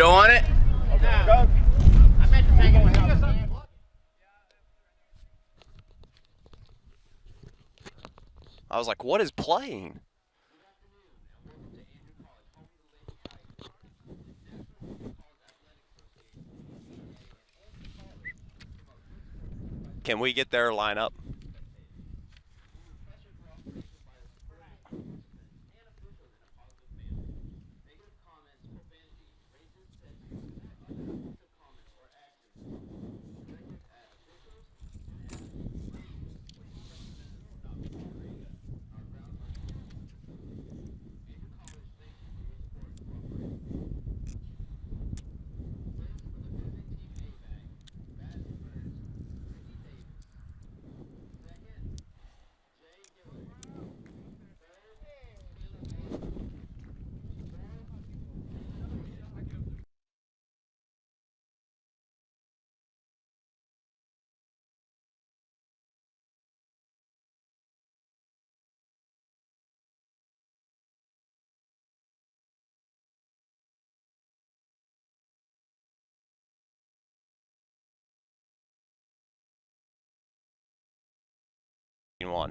go on it? Okay, go. I meant to take it. I was like, what is playing? Can we get their lineup?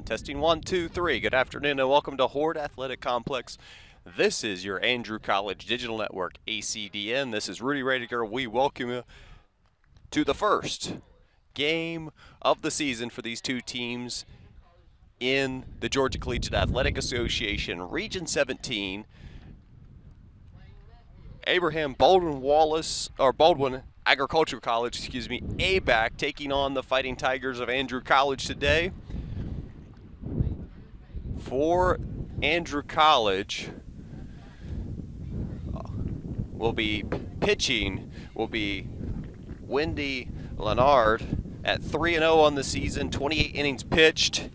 Testing 1, 2, 3. Good afternoon and welcome to Horde Athletic Complex. This is your Andrew College Digital Network, ACDN. This is Rudy Radiger. We welcome you to the first game of the season for these two teams in the Georgia Collegiate Athletic Association Region 17. Abraham Baldwin Agricultural College, ABAC, taking on the Fighting Tigers of Andrew College today. For Andrew College, will be pitching will be Wendy Leonard at 3-0 on the season, 28 innings pitched,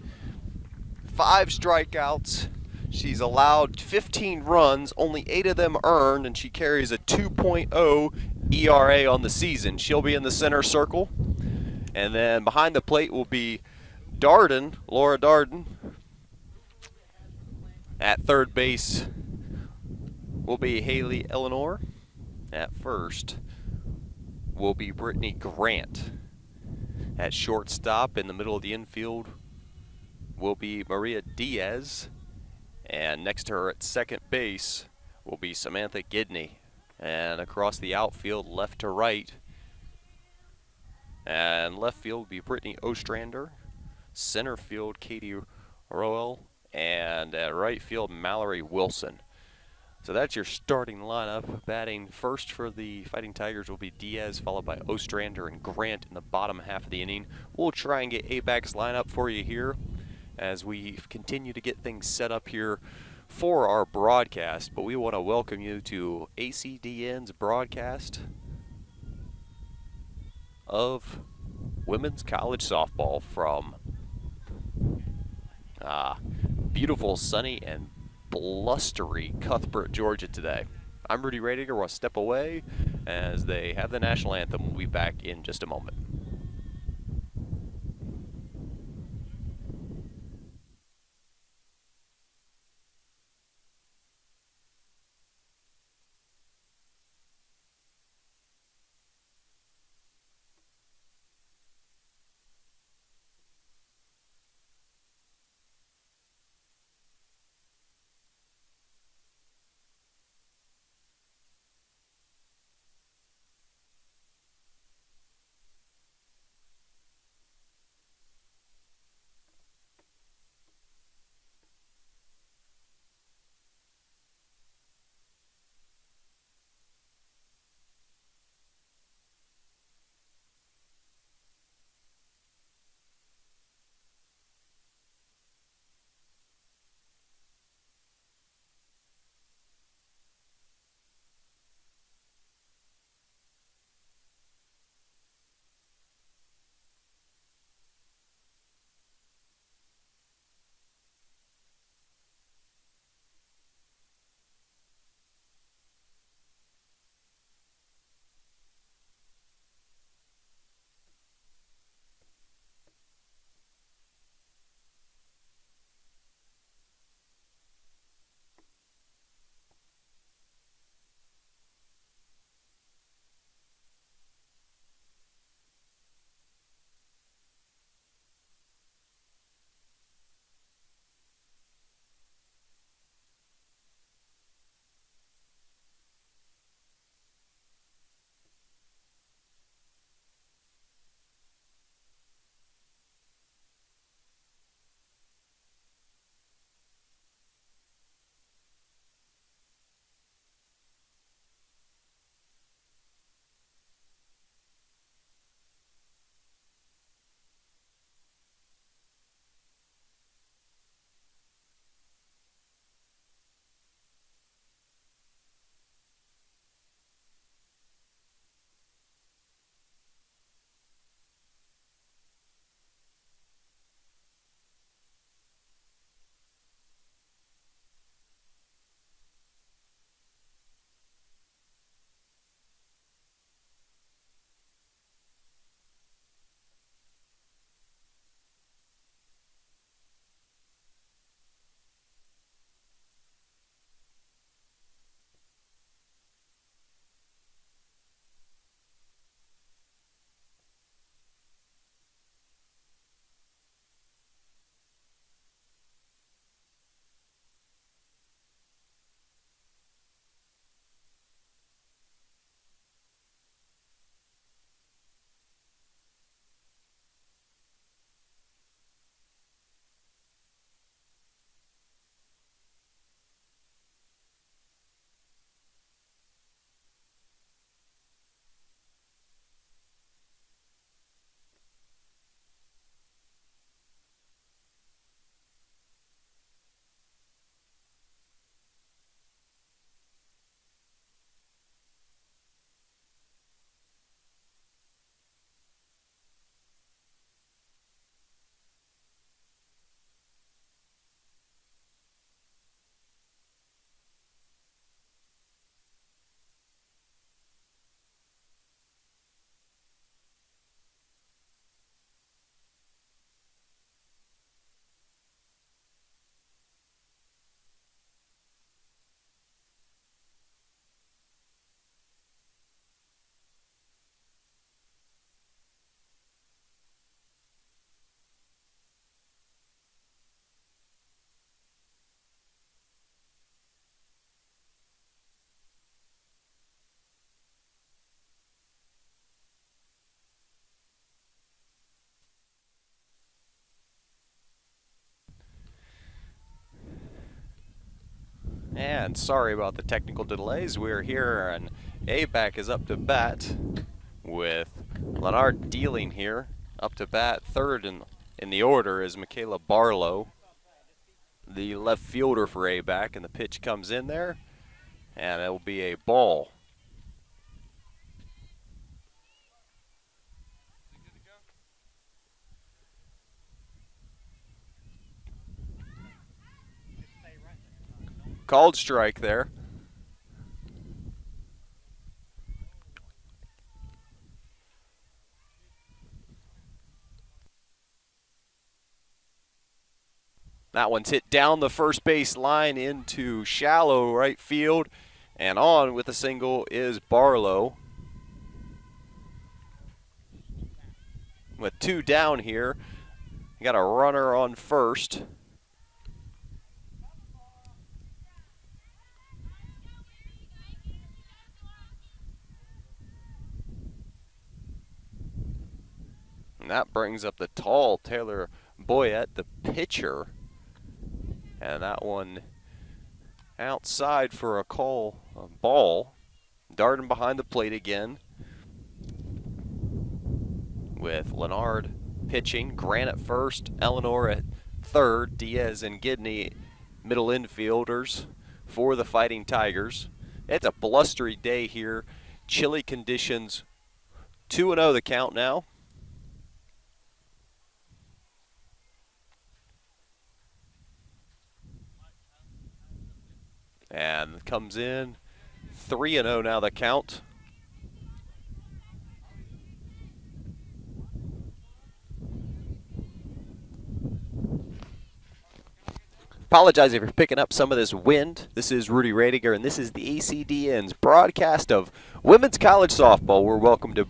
5 strikeouts. She's allowed 15 runs, only 8 of them earned, and she carries a 2.0 ERA on the season. She'll be in the center circle. And then behind the plate will be Laura Darden. At third base will be Haley Eleanor. At first will be Brittany Grant. At shortstop in the middle of the infield will be Maria Diaz. And next to her at second base will be Samantha Gidney. And across the outfield, left to right. And left field will be Brittany Ostrander. Center field, Katie Roel. And at right field, Mallory Wilson. So that's your starting lineup. Batting first for the Fighting Tigers will be Diaz, followed by Ostrander and Grant in the bottom half of the inning. We'll try and get ABAC's lineup for you here as we continue to get things set up here for our broadcast. But we want to welcome you to ACDN's broadcast of women's college softball from beautiful, sunny, and blustery Cuthbert, Georgia today. I'm Rudy Radiger. We'll step away as they have the national anthem. We'll be back in just a moment. And sorry about the technical delays. We're here, and ABAC is up to bat with Leonard dealing here. Up to bat, third in the order is Michaela Barlow, the left fielder for ABAC, and the pitch comes in there, and it will be a ball. Called strike there. That one's hit down the first base line into shallow right field, and on with a single is Barlow. With two down here, you got a runner on first. And that brings up the tall Taylor Boyette, the pitcher. And that one outside for a ball. Darting behind the plate again. With Leonard pitching, Grant at first, Eleanor at third, Diaz and Gidney middle infielders for the Fighting Tigers. It's a blustery day here. Chilly conditions. 2-0 the count now. And comes in 3-0 now the count. Apologize if you're picking up some of this wind. This is Rudy Radiger, and this is the ACDN's broadcast of women's college softball. We're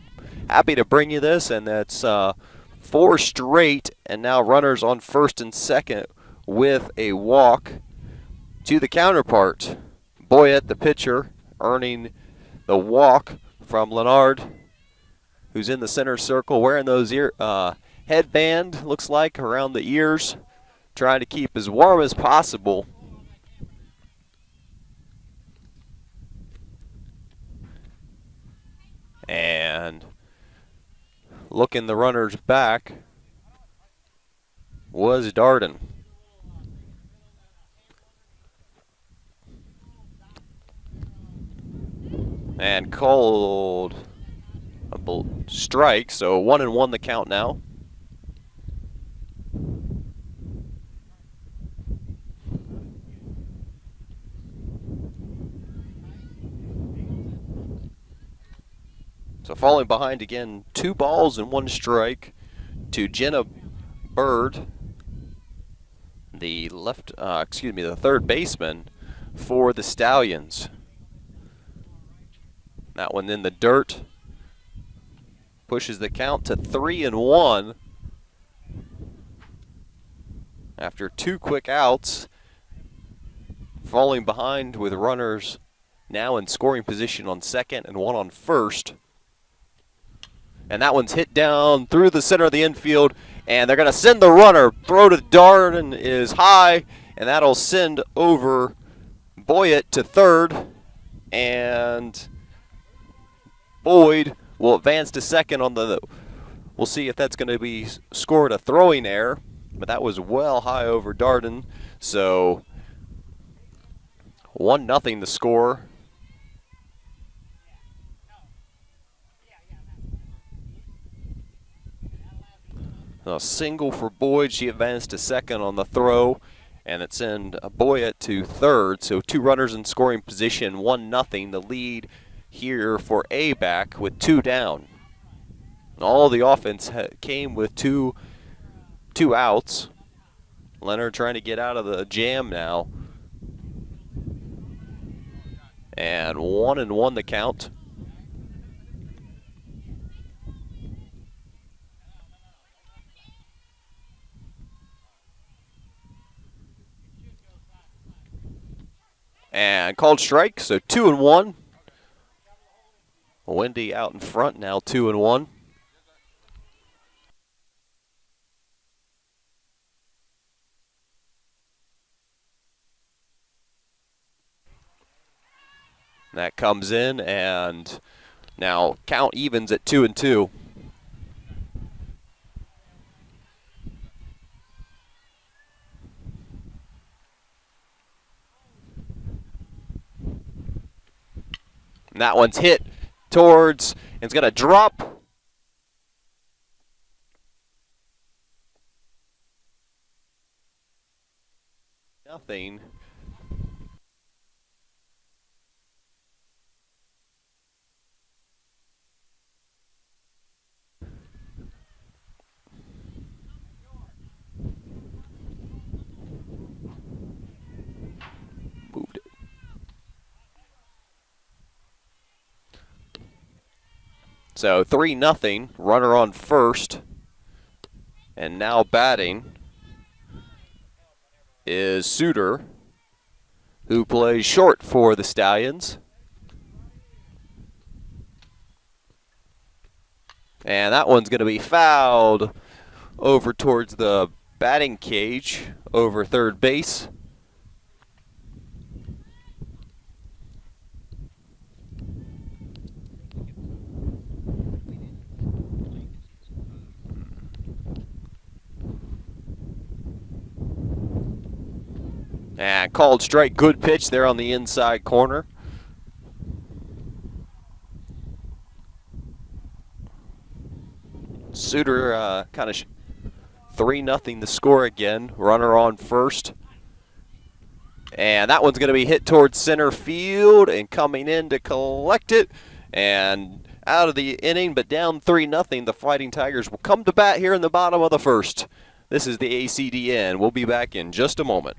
happy to bring you this, and that's 4 straight, and now runners on first and second with a walk to the counterpart. Boyette, the pitcher, earning the walk from Leonard, who's in the center circle, wearing those headband, looks like, around the ears, trying to keep as warm as possible. And looking the runners back was Darden. And called a strike, so 1-1 the count now. So falling behind again, 2 balls and 1 strike to Jenna Bird, the the third baseman for the Stallions. That one in the dirt pushes the count to 3-1 after 2 quick outs. Falling behind with runners now in scoring position on second and 1 on first. And that one's hit down through the center of the infield, and they're going to send the runner. Throw to Darden is high, and that'll send over Boyette to third, and Boyd will advance to second on we'll see if that's going to be scored a throwing error, but that was well high over Darden. So 1-0 the score. A single for Boyd. She advanced to second on the throw, and it sent Boyette to third. So 2 runners in scoring position, 1-0 the lead here for ABAC with 2 down. All the offense came with two outs. Leonard trying to get out of the jam now. And 1-1 the count. And called strike, so 2-1. Wendy out in front now, 2-1. That comes in, and now count evens at 2-2. And that one's hit towards, and it's going to drop. Nothing. Moved it. So 3-0, runner on first. And now batting is Suter, who plays short for the Stallions. And that one's going to be fouled over towards the batting cage over third base. And called strike, good pitch there on the inside corner. Suter kind of 3-0 the score again. Runner on first. And that one's going to be hit towards center field and coming in to collect it. And out of the inning, but down 3-0. The Fighting Tigers will come to bat here in the bottom of the first. This is the ACDN. We'll be back in just a moment.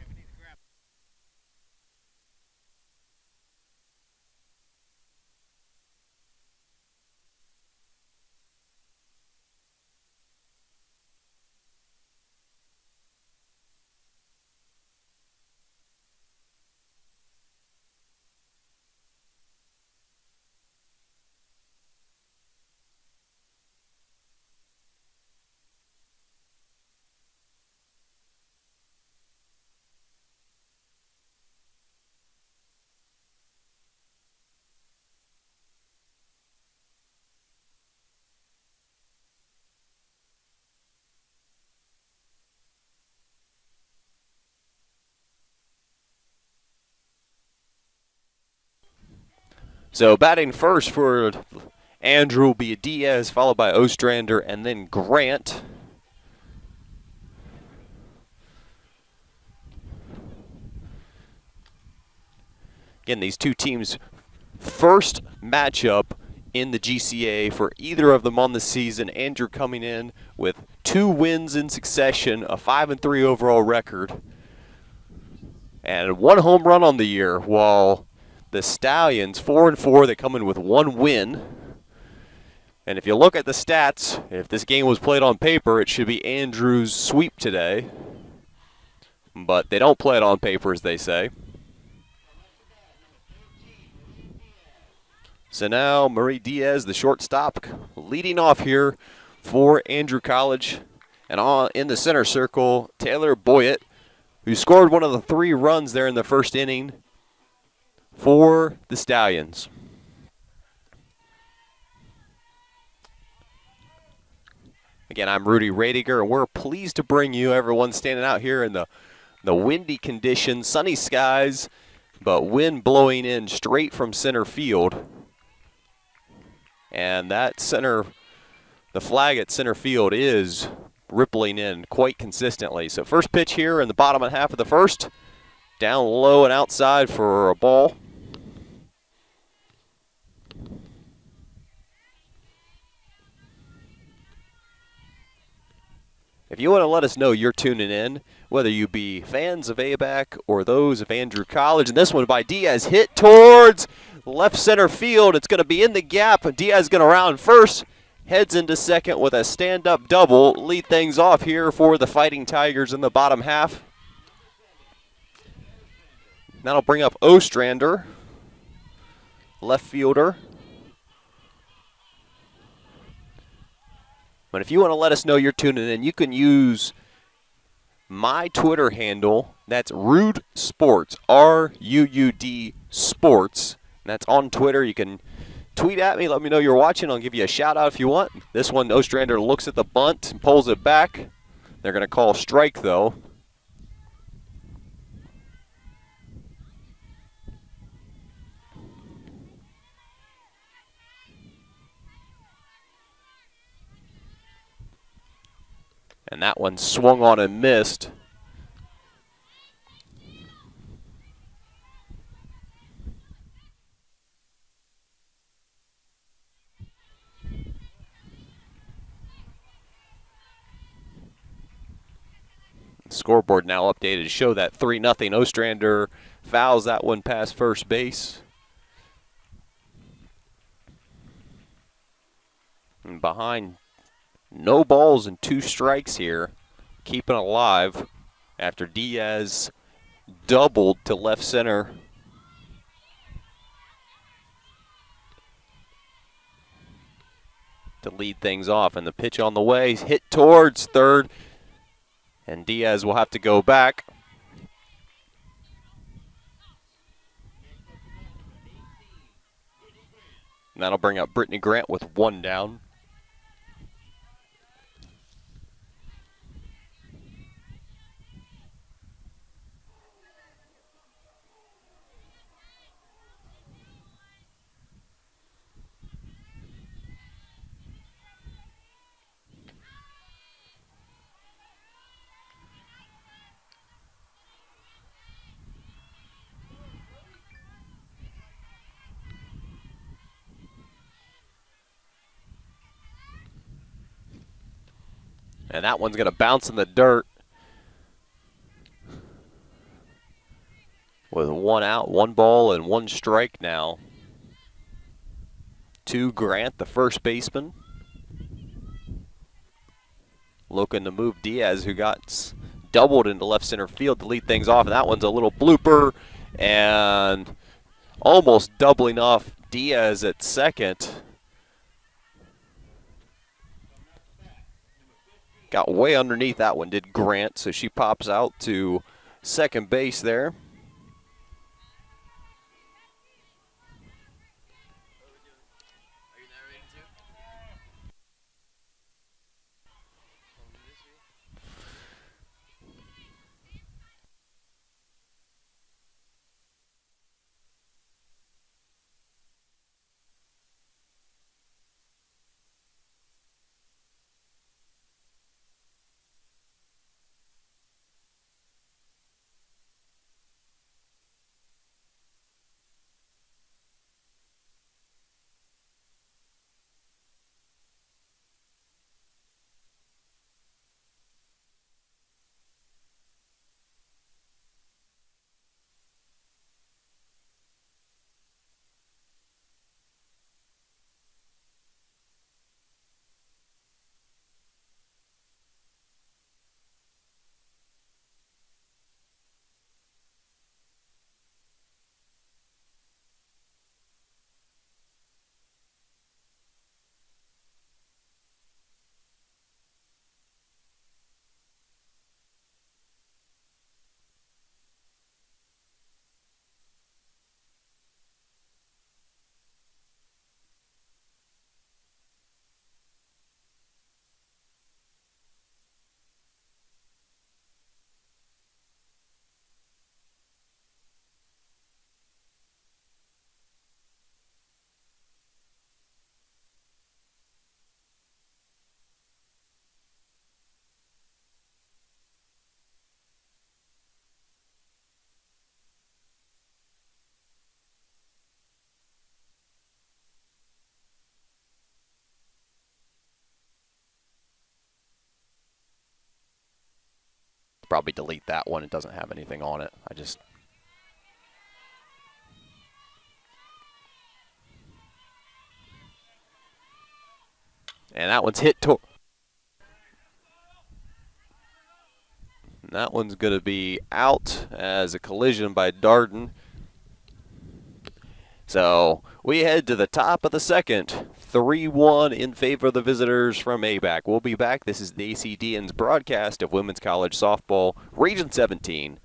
So batting first for Andrew will be Diaz, followed by Ostrander, and then Grant. Again, these two teams' first matchup in the GCA for either of them on the season. Andrew coming in with 2 wins in succession, a 5-3 overall record, and 1 home run on the year, while the Stallions, 4-4, they come in with 1 win. And if you look at the stats, if this game was played on paper, it should be Andrew's sweep today. But they don't play it on paper, as they say. So now Murray Diaz, the shortstop, leading off here for Andrew College. And in the center circle, Taylor Boyett, who scored one of the 3 runs there in the first inning for the Stallions. Again, I'm Rudy Radiger, and we're pleased to bring you everyone standing out here in the windy conditions, sunny skies, but wind blowing in straight from center field. And that the flag at center field is rippling in quite consistently. So first pitch here in the bottom half of the first. Down low and outside for a ball. If you want to let us know you're tuning in, whether you be fans of ABAC or those of Andrew College, and this one by Diaz hit towards left center field. It's going to be in the gap. Diaz is going to round first, heads into second with a stand-up double. Lead things off here for the Fighting Tigers in the bottom half. That'll bring up Ostrander, left fielder. But if you want to let us know you're tuning in, you can use my Twitter handle. That's Ruud Sports, R-U-U-D Sports. That's on Twitter. You can tweet at me. Let me know you're watching. I'll give you a shout-out if you want. This one, Ostrander looks at the bunt and pulls it back. They're going to call a strike, though. And that one swung on and missed. Scoreboard now updated to show that 3-0 Ostrander fouls that one past first base. And behind, no balls and 2 strikes here, keeping alive after Diaz doubled to left center. To lead things off, and the pitch on the way, hit towards third. And Diaz will have to go back. And that'll bring up Brittany Grant with 1 down. And that one's going to bounce in the dirt. With 1 out, 1 ball, and 1 strike now. To Grant, the first baseman. Looking to move Diaz, who got doubled into left center field to lead things off. And that one's a little blooper. And almost doubling off Diaz at second. Got way underneath that one, did Grant, so she pops out to second base there. Probably delete that one. It doesn't have anything on it. And that one's hit to. That one's going to be out as a collision by Darden. So we head to the top of the second. 3-1 in favor of the visitors from ABAC. We'll be back. This is the ACDN's broadcast of Women's College Softball, Region 17.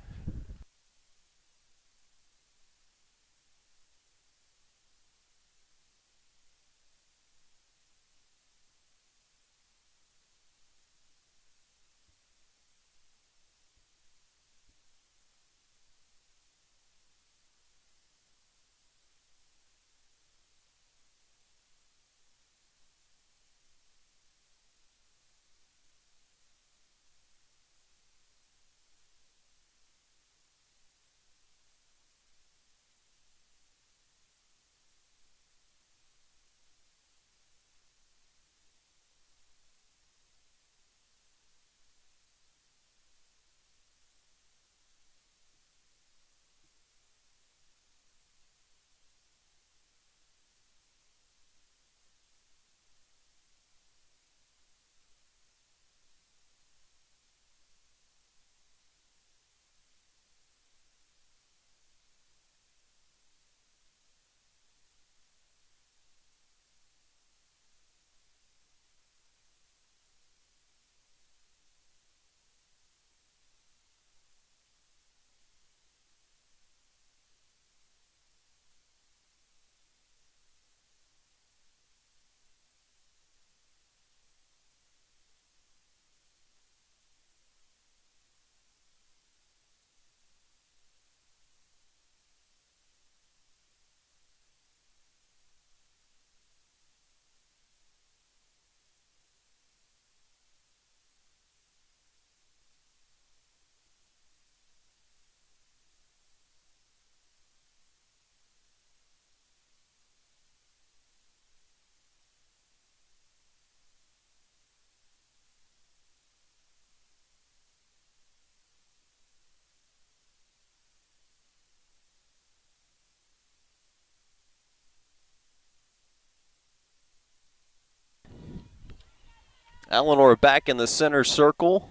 Eleanor back in the center circle.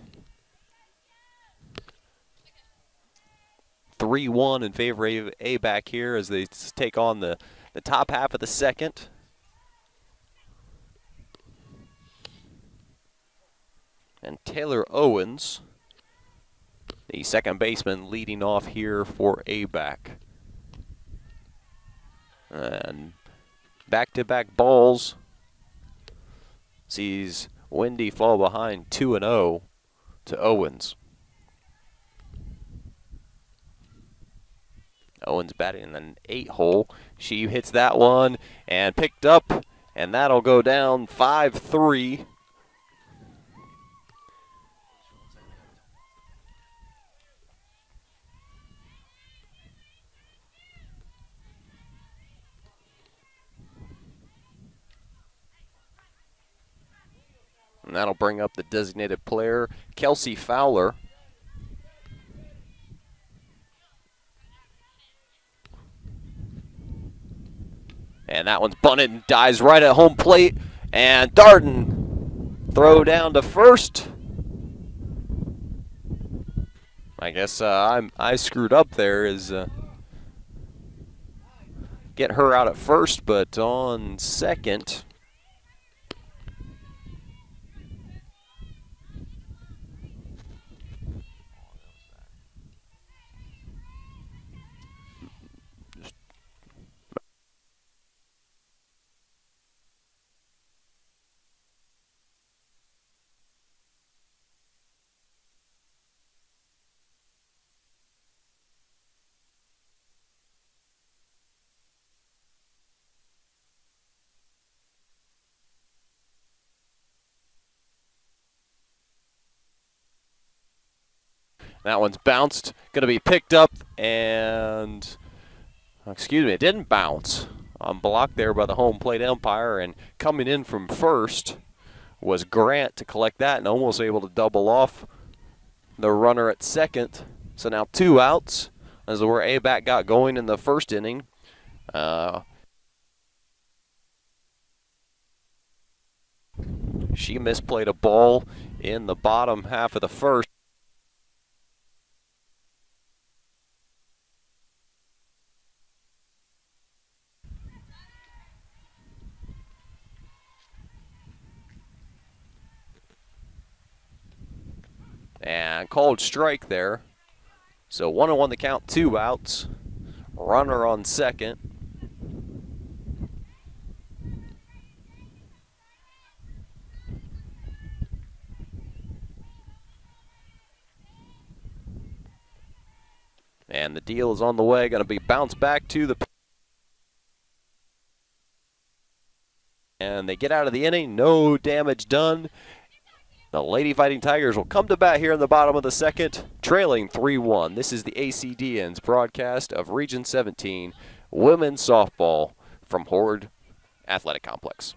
3-1 in favor of ABAC here as they take on the top half of the second. And Taylor Owens, the second baseman, leading off here for ABAC. And back-to-back balls. Sees Wendy fall behind 2-0 to Owens. Owens batting in an 8-hole. She hits that one and picked up, and that'll go down 5-3. And that'll bring up the designated player, Kelsey Fowler. And that one's bunted and dies right at home plate. And Darden throw down to first. I guess I screwed up there is get her out at first, but on second. That one's bounced, going to be picked up, and, excuse me, it didn't bounce. Blocked there by the home plate umpire, and coming in from first was Grant to collect that and almost able to double off the runner at second. So now 2 outs. As where ABAC got going in the first inning. She misplayed a ball in the bottom half of the first. And called strike there. So 1-1 the count, 2 outs. Runner on second. And the deal is on the way, going to be bounced back to the... And they get out of the inning, no damage done. The Lady Fighting Tigers will come to bat here in the bottom of the second, trailing 3-1. This is the ACDN's broadcast of Region 17 Women's Softball from Horde Athletic Complex.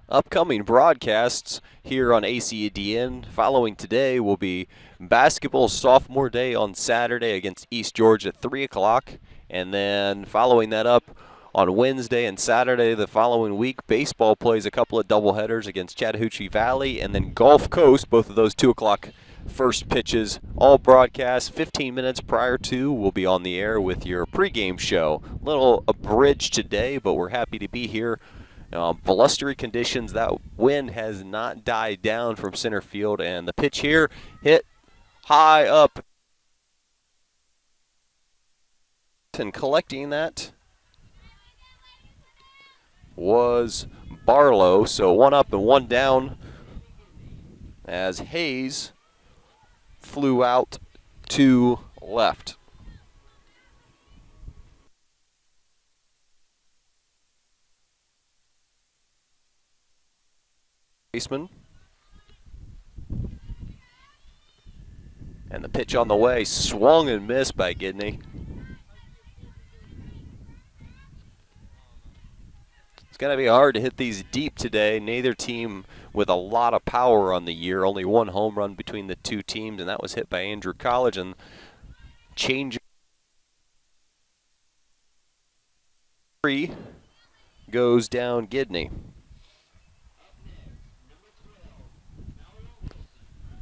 Upcoming broadcasts here on ACDN following today will be basketball sophomore day on Saturday against East George at 3 o'clock. And then following that up on Wednesday and Saturday the following week, baseball plays a couple of doubleheaders against Chattahoochee Valley and then Gulf Coast, both of those 2 o'clock first pitches, all broadcast 15 minutes prior to. We'll be on the air with your pregame show. Little abridged today, but we're happy to be here. Blustery conditions, that wind has not died down from center field, and the pitch here hit high up. And collecting that was Barlow, so one up and one down as Hayes flew out to left. Baseman. And the pitch on the way, swung and missed by Gidney. It's going to be hard to hit these deep today. Neither team with a lot of power on the year. Only one home run between the two teams, and that was hit by Andrew College. And change goes down Gidney.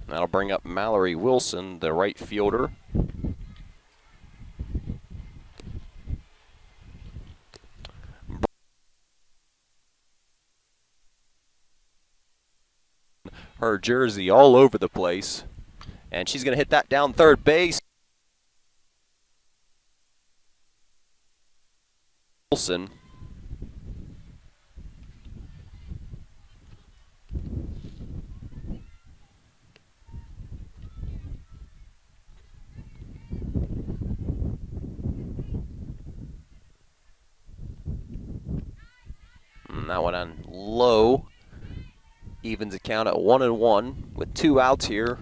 That'll bring up Mallory Wilson, the right fielder. Her jersey all over the place, and she's going to hit that down third base. Wilson. And that one on low. Evens the count at 1-1 with 2 outs here.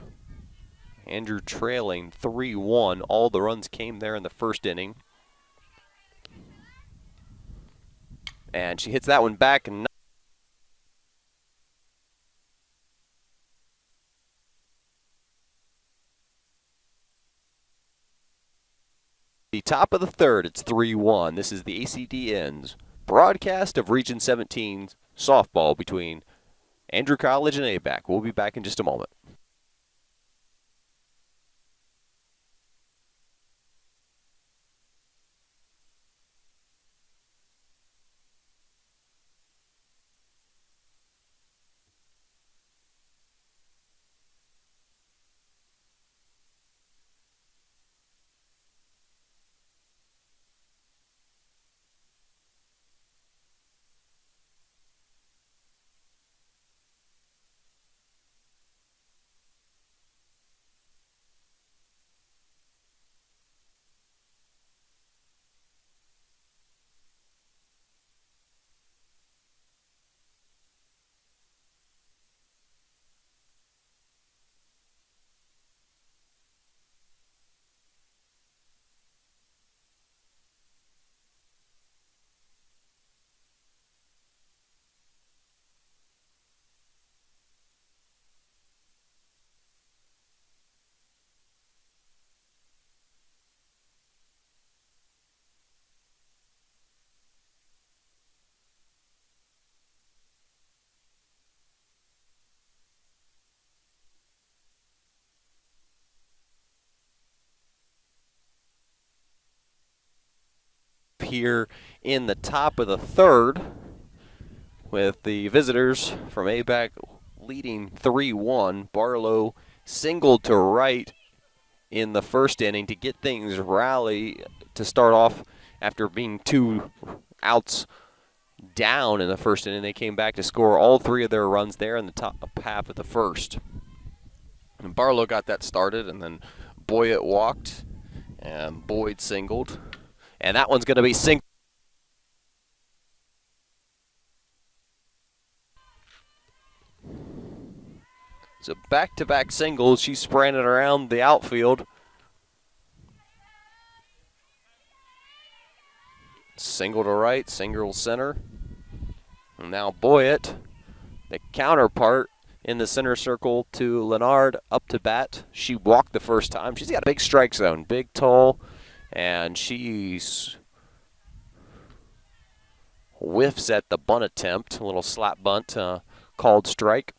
Andrew trailing 3-1. All the runs came there in the first inning. And she hits that one back. And the top of the third, it's 3-1. This is the ACD Ends broadcast of Region 17's softball between Andrew College and ABAC. We'll be back in just a moment. Here in the top of the third with the visitors from ABAC leading 3-1. Barlow singled to right in the first inning to get things rally to start off after being 2 outs down in the first inning. They came back to score all 3 of their runs there in the top half of the first. And Barlow got that started, and then Boyett walked and Boyd singled. And that one's going to be singled. So back-to-back singles. She's spraying it around the outfield. Single to right, single center. And now Boyett, the counterpart in the center circle to Lennard, up to bat. She walked the first time. She's got a big strike zone, big, tall. And she's whiffs at the bunt attempt, a little slap bunt, called strike.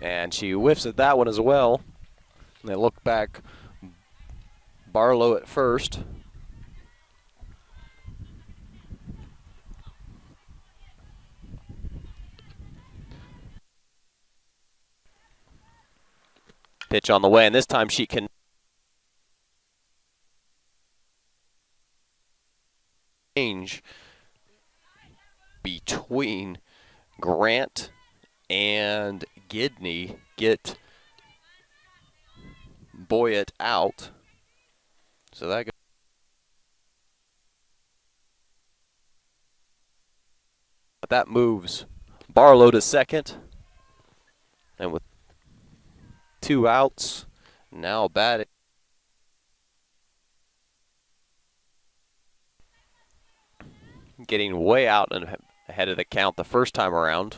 And she whiffs at that one as well. And they look back. Barlow at first. Pitch on the way, and this time she can change between Grant and Gidney, get Boyett out. So that moves Barlow to second. And with 2 outs, now batting. Getting way out and ahead of the count the first time around.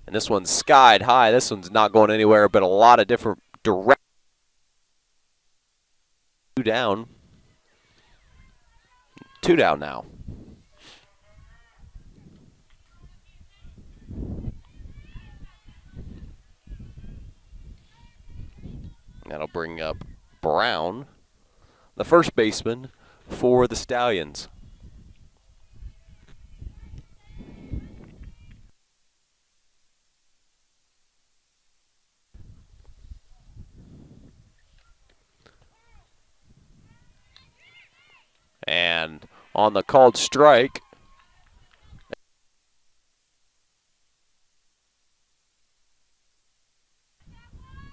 And this one's skied high. This one's not going anywhere, but a lot of different directions. 2 down. 2 down now. That'll bring up Brown, the first baseman for the Stallions. And on the called strike,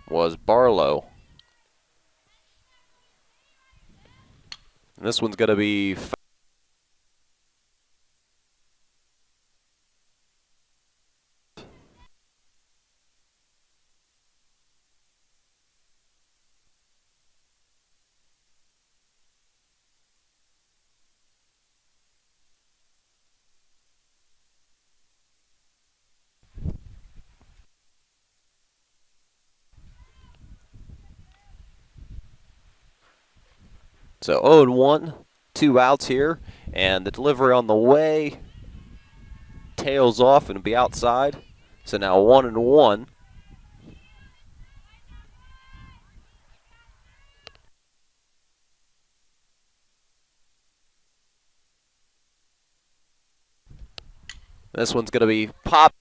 was Barlow. And this one's going to be so 0-1, 2 outs here, and the delivery on the way tails off and be outside. So now 1-1. This one's going to be pop.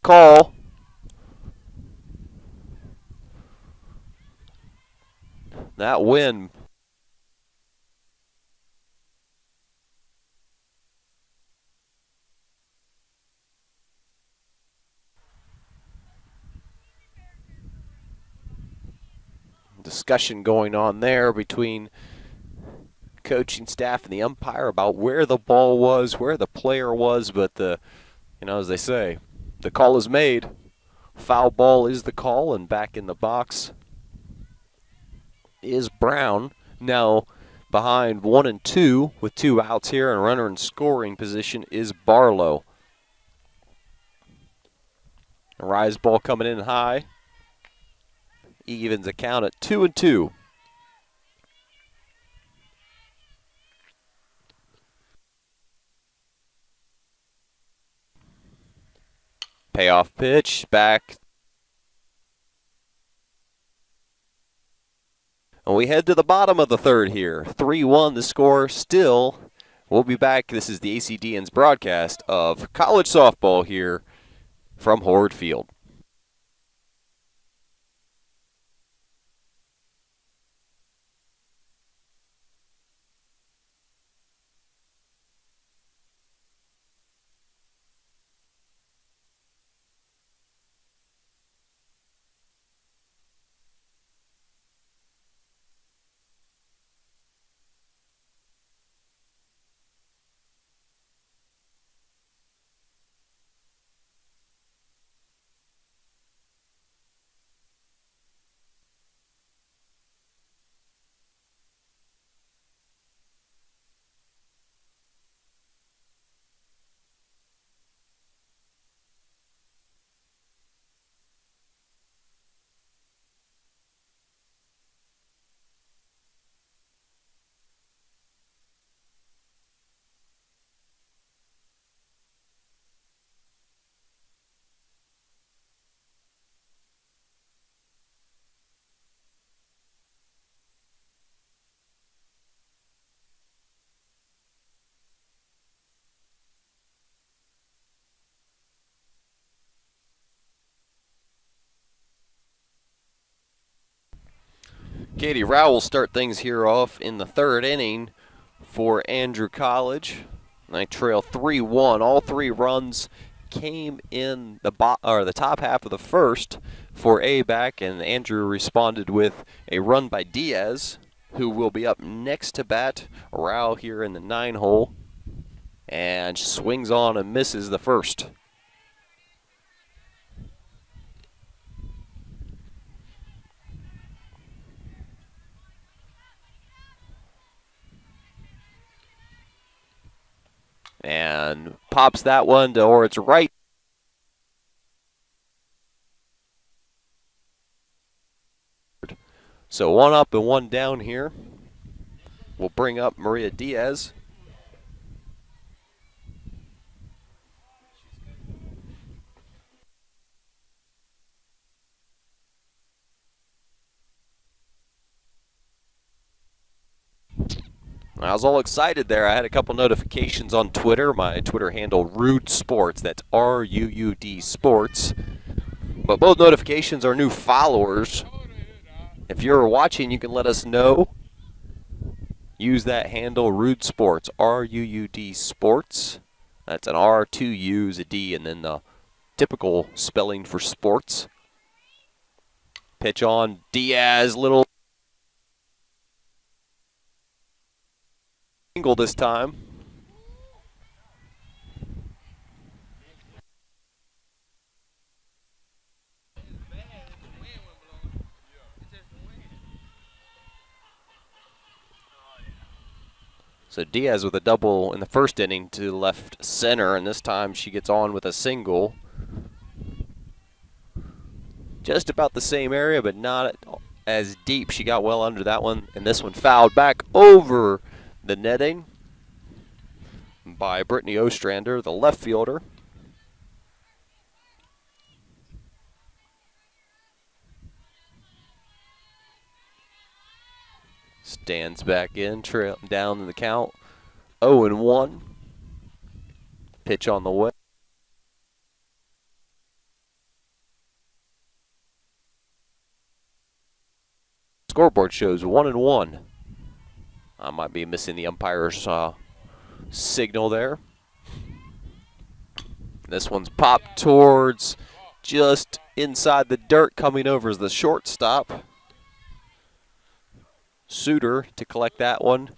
Call. That win. Discussion going on there between coaching staff and the umpire about where the ball was, where the player was, but as they say, the call is made. Foul ball is the call, and back in the box is Brown. Now behind 1-2 with 2 outs here and a runner in scoring position is Barlow. A rise ball coming in high. Evens the count at 2-2. Payoff pitch back. And we head to the bottom of the third here. 3-1 the score still. We'll be back. This is the ACDN's broadcast of college softball here from Horde Field. Katie Rao will start things here off in the third inning for Andrew College. They trail 3-1. All 3 runs came in the top half of the first for ABAC, and Andrew responded with a run by Diaz, who will be up next to bat. Rao here in the 9-hole, and swings on and misses the first. And pops that one to its right. So 1 up and 1 down here. We'll bring up Maria Diaz. I was all excited there. I had a couple notifications on Twitter. My Twitter handle, Rude Sports. That's RUUD Sports. But both notifications are new followers. If you're watching, you can let us know. Use that handle, Rude Sports, RUUD Sports. That's an R, 2 U's, a D, and then the typical spelling for sports. Pitch on Diaz, little angle this time. So Diaz with a double in the first inning to left center, and this time she gets on with a single. Just about the same area, but not as deep. She got well under that one, and this one fouled back over the netting by Brittany Ostrander, the left fielder. Stands back in, trail down in the count. 0-1. Pitch on the way. Scoreboard shows 1-1. I might be missing the umpire's signal there. This one's popped towards just inside the dirt, coming over as the shortstop. Suter to collect that one.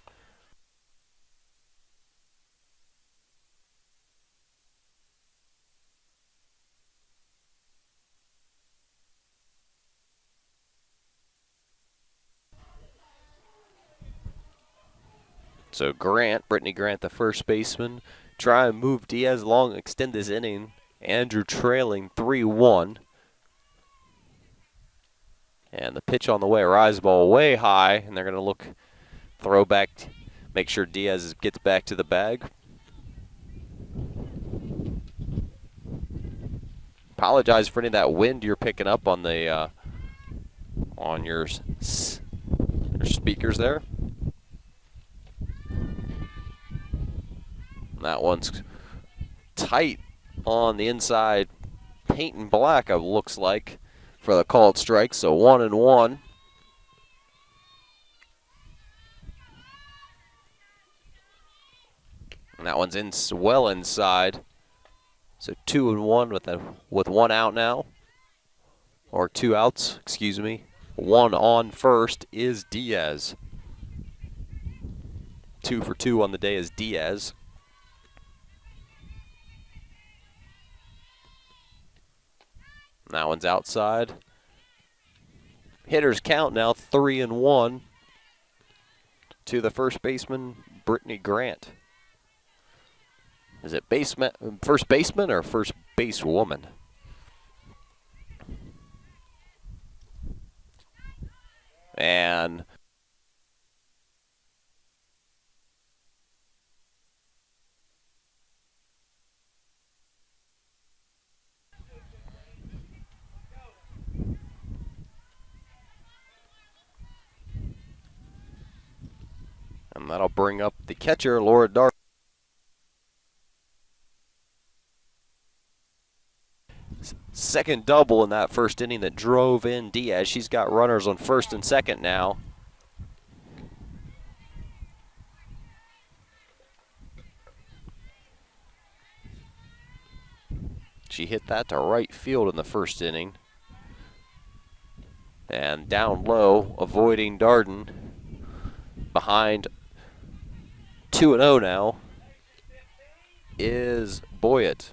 So Brittany Grant, the first baseman, try and move Diaz along, extend this inning. Andrew trailing 3-1. And the pitch on the way, rise ball way high, and they're going to throw back, make sure Diaz gets back to the bag. Apologize for any of that wind you're picking up on the on your speakers there. That one's tight on the inside, paint and black, it looks like, for the called strike. So 1-1. And that one's well inside. So 2-1 with 1 out now, or 2 outs, excuse me. 1 on first is Diaz. 2 for 2 on the day is Diaz. That one's outside. Hitters count now 3-1 to the first baseman, Brittany Grant. Is it first baseman or first base woman? And that'll bring up the catcher, Laura Dart. Second double in that first inning that drove in Diaz. She's got runners on first and second now. She hit that to right field in the first inning. And down low, avoiding Darden. Behind 2-0 now is Boyett.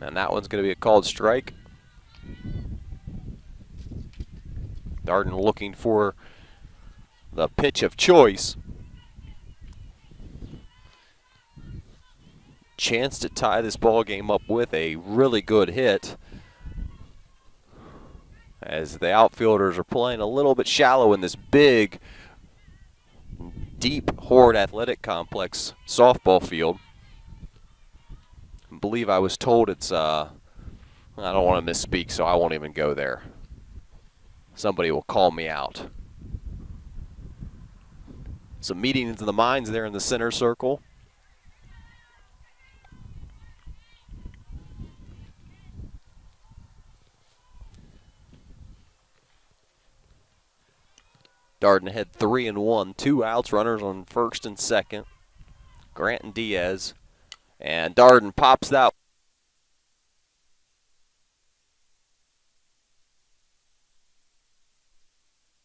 And that one's going to be a called strike. Darden looking for the pitch of choice. Chance to tie this ball game up with a really good hit, as the outfielders are playing a little bit shallow in this big, deep Horde Athletic Complex softball field. I believe I was told it's, I don't want to misspeak, so I won't even go there. Somebody will call me out. Some meetings of the minds there in the center circle. Darden had 3-1, 2 outs, runners on first and second. Grant and Diaz. And Darden pops that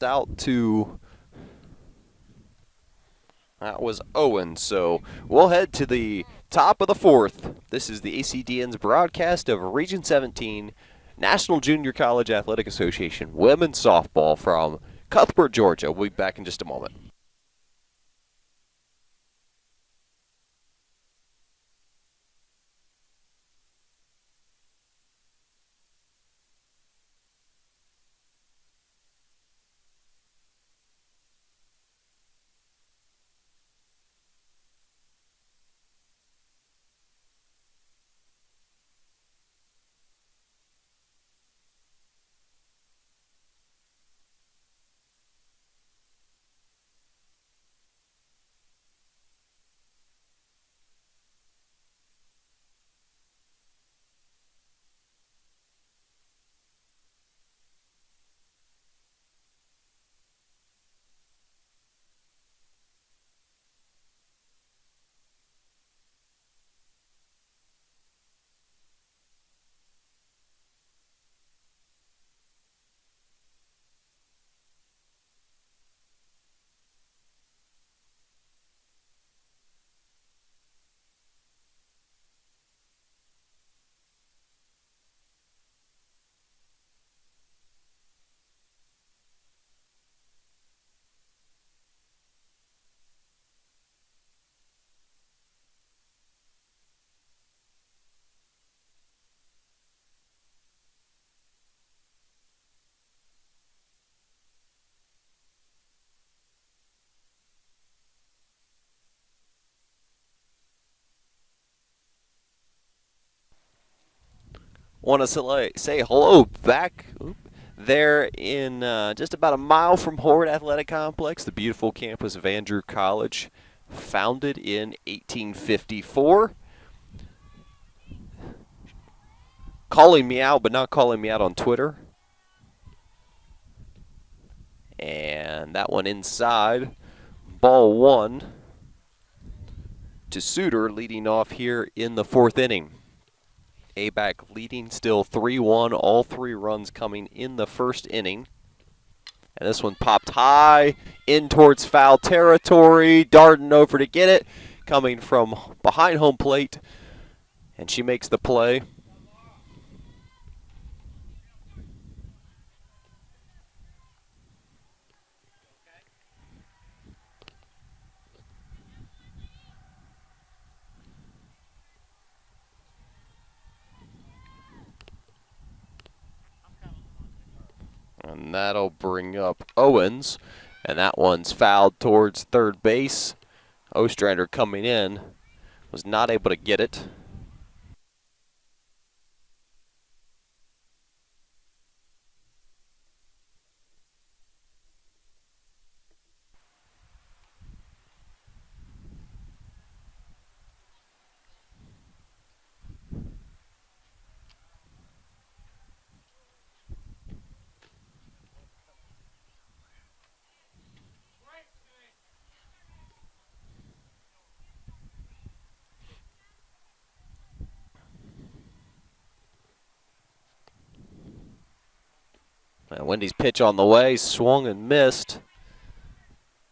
out to, that was Owen. So we'll head to the top of the fourth. This is the ACDN's broadcast of Region 17 National Junior College Athletic Association women's softball from Cuthbert, Georgia. We'll be back in just a moment. Want to say hello back there in just about a mile from Horde Athletic Complex, the beautiful campus of Andrew College, founded in 1854. Calling me out, but not calling me out on Twitter. And that one inside, ball one to Suter, leading off here in the fourth inning. ABAC leading still 3-1, all 3 runs coming in the first inning. And this one popped high in towards foul territory. Darden over to get it, coming from behind home plate. And she makes the play. And that'll bring up Owens. And that one's fouled towards third base. Ostrander coming in was not able to get it. Wendy's pitch on the way, swung and missed.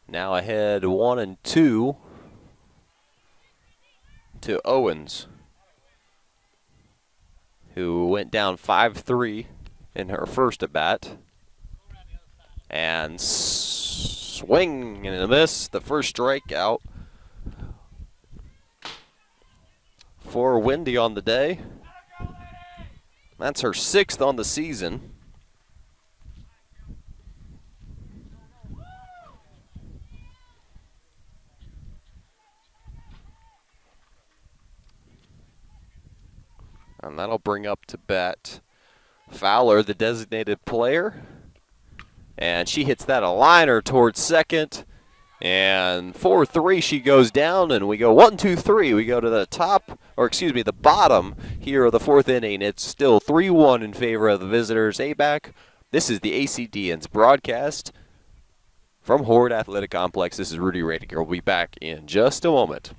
Now ahead 1-2 to Owens, who went down 5-3 in her first at bat. And swing and a miss, the first strikeout for Wendy on the day. That's her 6th on the season. And that'll bring up to bat Fowler, the designated player. And she hits that a liner towards second. And 4-3, she goes down, and we go 1-2-3. We go to the top, or excuse me, the bottom here of the 4th inning. It's still 3-1 in favor of the visitors. ABAC, this is the ACDN's broadcast from Horde Athletic Complex. This is Rudy Radiger. We'll be back in just a moment.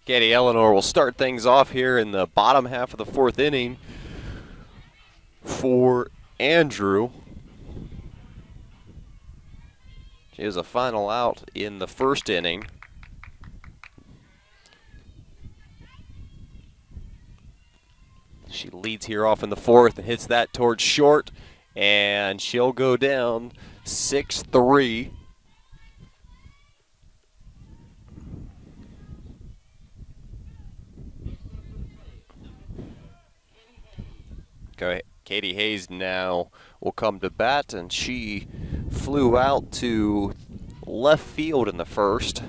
Katie Eleanor will start things off here in the bottom half of the 4th inning for Andrew. She has a final out in the 1st inning. She leads here off in the 4th and hits that towards short, and she'll go down 6-3. Katie Hayes now will come to bat, and she flew out to left field in the 1st.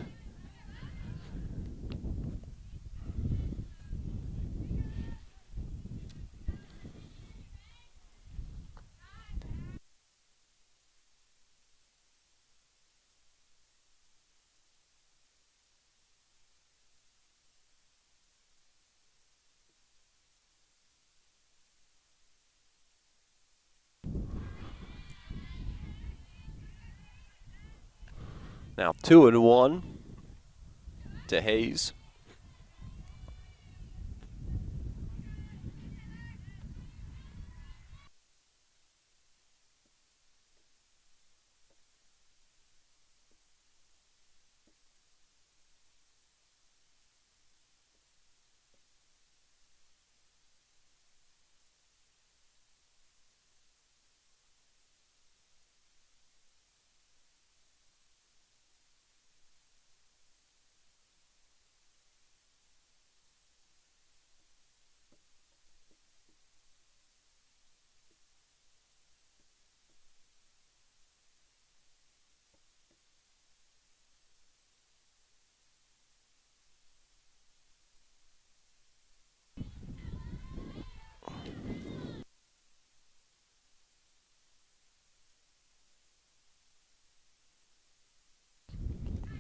Now 2-1 to Hayes.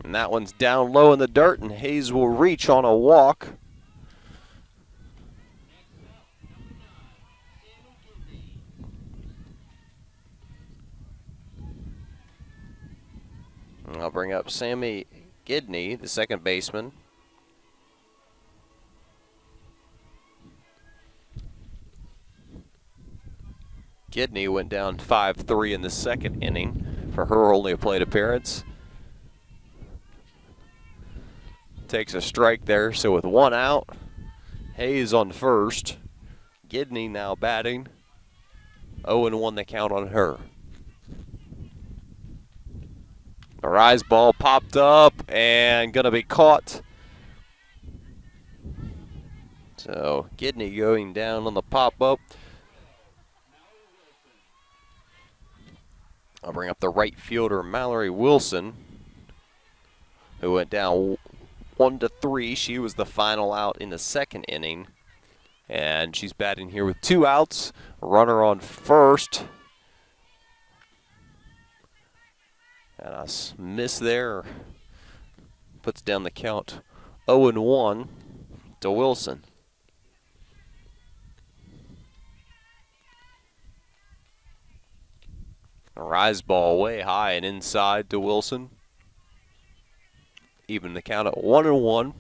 And that one's down low in the dirt, and Hayes will reach on a walk. And I'll bring up Sammy Gidney, the second baseman. Gidney went down 5-3 in the second inning for her only plate appearance. Takes a strike there, so with one out, Hayes on first. Gidney now batting. 0-1 the count on her. A rise ball popped up and gonna be caught. So Gidney going down on the pop-up. I'll bring up the right fielder, Mallory Wilson, who went down 1-3. She was the final out in the second inning. And she's batting here with 2 outs. Runner on first. And a miss there. Puts down the count 0-1 to Wilson. A rise ball way high and inside to Wilson. Even the count at 1-1.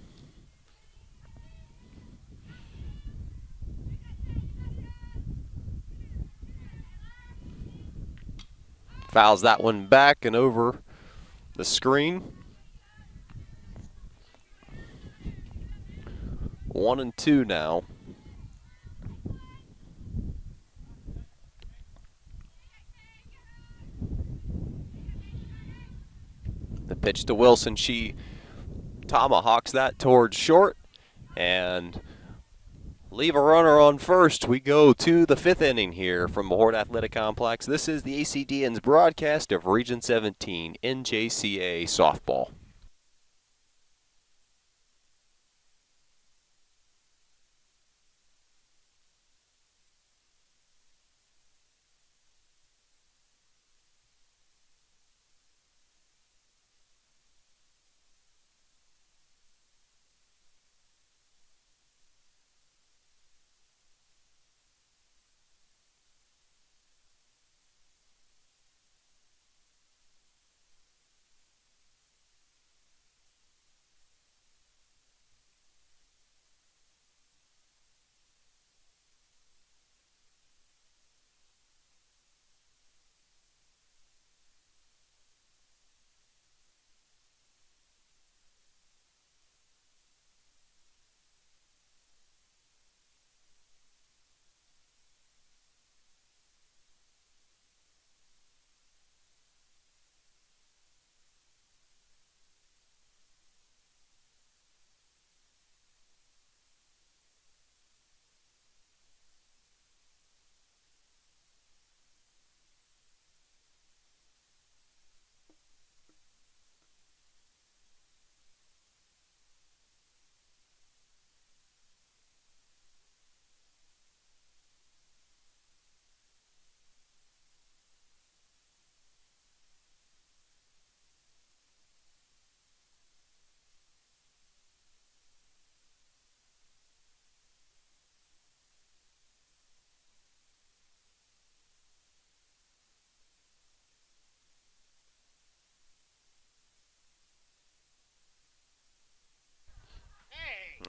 Fouls that one back and over the screen. 1-2 now. The pitch to Wilson, she tomahawks that towards short and leave a runner on first. We go to the 5th inning here from Mahort Athletic Complex. This is the ACDN's broadcast of Region 17 NJCA softball.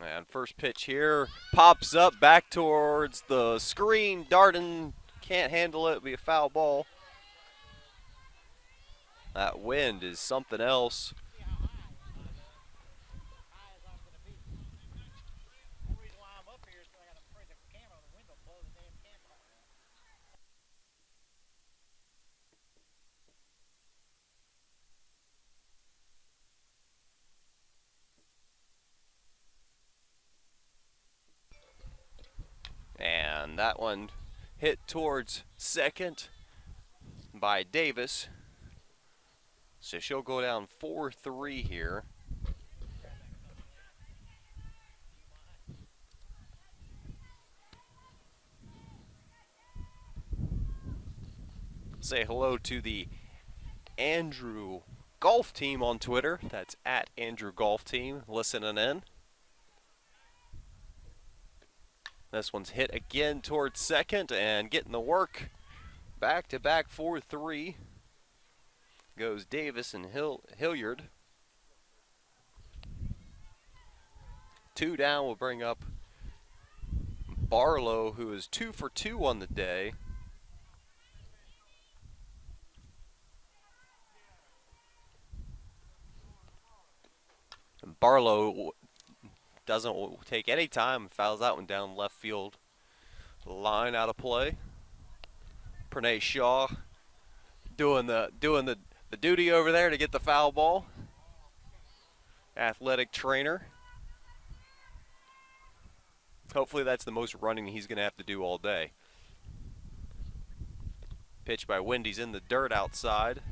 And first pitch here pops up back towards the screen. Darden can't handle it. It'll be a foul ball. That wind is something else. And that one hit towards second by Davis. So she'll go down 4-3 here. Say hello to the Andrew Golf Team on Twitter. That's at Andrew Golf Team listening in. This one's hit again towards second and getting the work. Back-to-back 4-3 goes Davis and Hilliard. 2 down will bring up Barlow, who is 2 for 2 on the day. And Barlow doesn't take any time, fouls that one down left field. Line out of play. Pranay Shaw doing the duty over there to get the foul ball. Athletic trainer. Hopefully that's the most running he's going to have to do all day. Pitch by Wendy's in the dirt outside.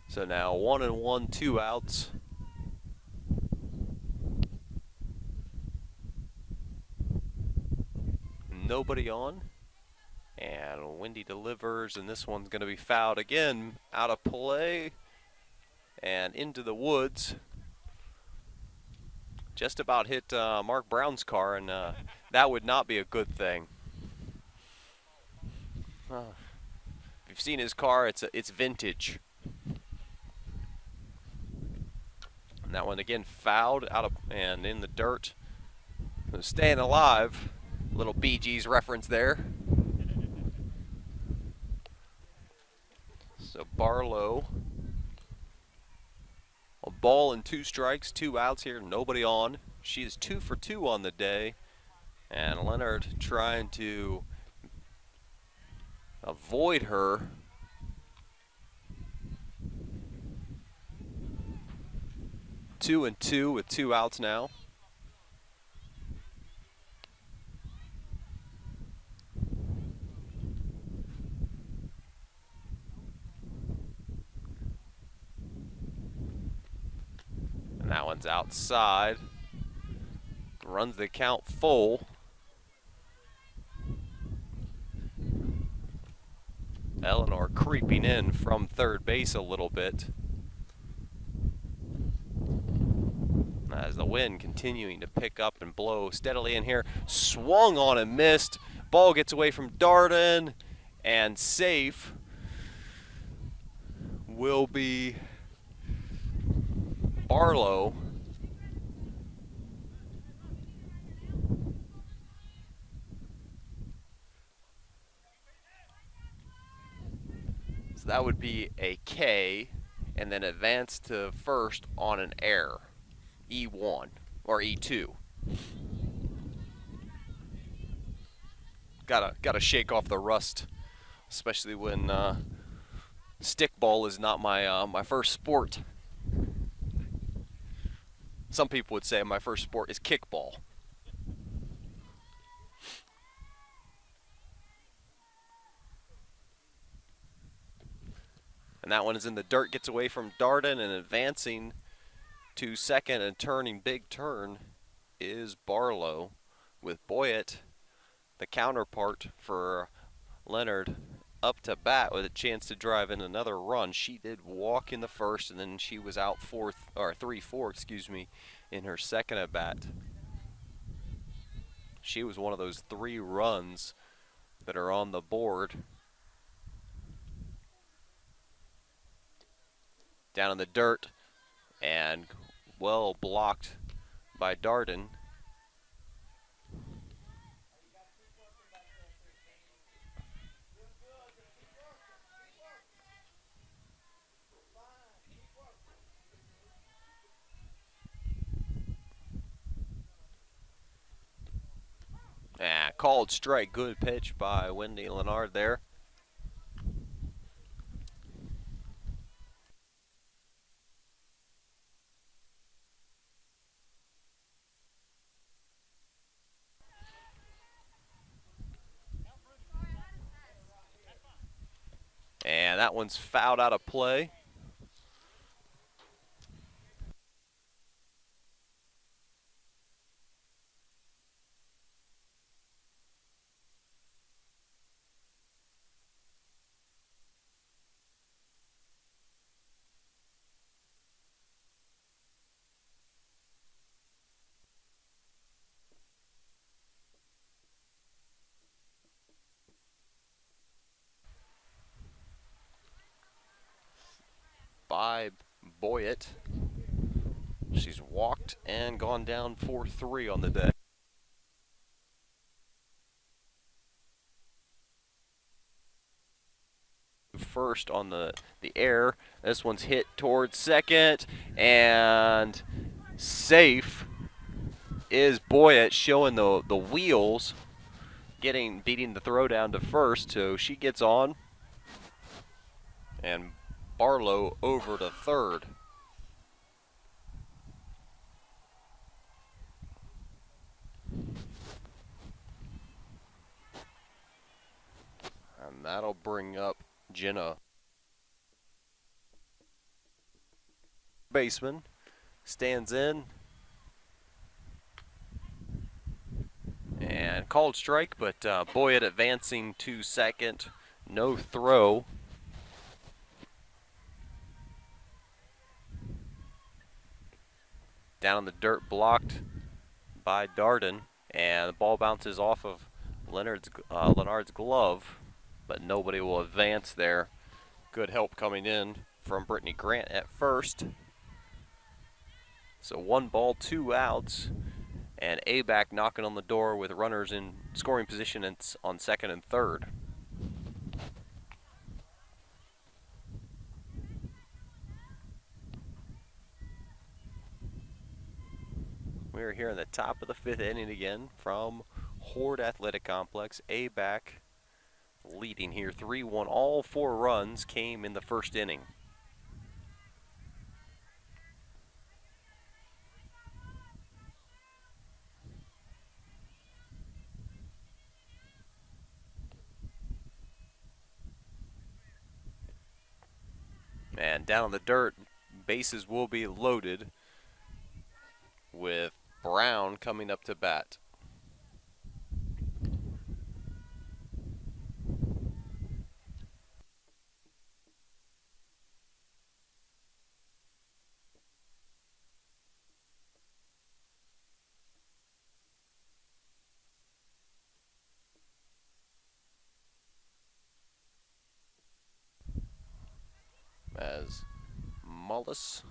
So now 1-1, 2 outs. Nobody on. And Wendy delivers, and this one's going to be fouled again, out of play and into the woods. Just about hit Mark Brown's car, and that would not be a good thing. If you've seen his car, it's vintage. And that one again fouled out of and in the dirt. So staying alive. Little Bee Gees reference there. So Barlow, a ball and 2 strikes, 2 outs here, nobody on. She is 2 for 2 on the day. And Leonard trying to avoid her. Two and 2 with 2 outs now. And that one's outside. Runs the count full. Eleanor creeping in from third base a little bit. As the wind continuing to pick up and blow steadily in here. Swung on and missed. Ball gets away from Darden, and safe will be Barlow. So that would be a K, and then advance to first on an error. E1 or E2. Gotta shake off the rust, especially when stickball is not my first sport. Some people would say my first sport is kickball. And that one is in the dirt, gets away from Darden, and advancing to second and turning big turn is Barlow, with Boyett, the counterpart for Leonard, up to bat with a chance to drive in another run. She did walk in the first, and then she was out 3-4, excuse me, in her second at bat. She was one of those 3 runs that are on the board. Down in the dirt, and well blocked by Darden. Called strike. Good pitch by Wendy Leonard there. And that one's fouled out of play. By Boyett. She's walked and gone down 4-3 on the day. First on the air. This one's hit towards second, and safe is Boyett, showing the wheels, beating the throw down to first, so she gets on, and Barlow over to third. And that'll bring up Jenna. Baseman stands in and called strike, but Boyett advancing to second. No throw. Down in the dirt, blocked by Darden, and the ball bounces off of Leonard's glove, but nobody will advance there. Good help coming in from Brittany Grant at first. So 1 ball, 2 outs, and ABAC knocking on the door with runners in scoring position on second and third. We're here in the top of the 5th inning again from Horde Athletic Complex. ABAC leading here 3-1. All 4 runs came in the first inning. And down on the dirt, bases will be loaded with Brown coming up to bat. As Mullis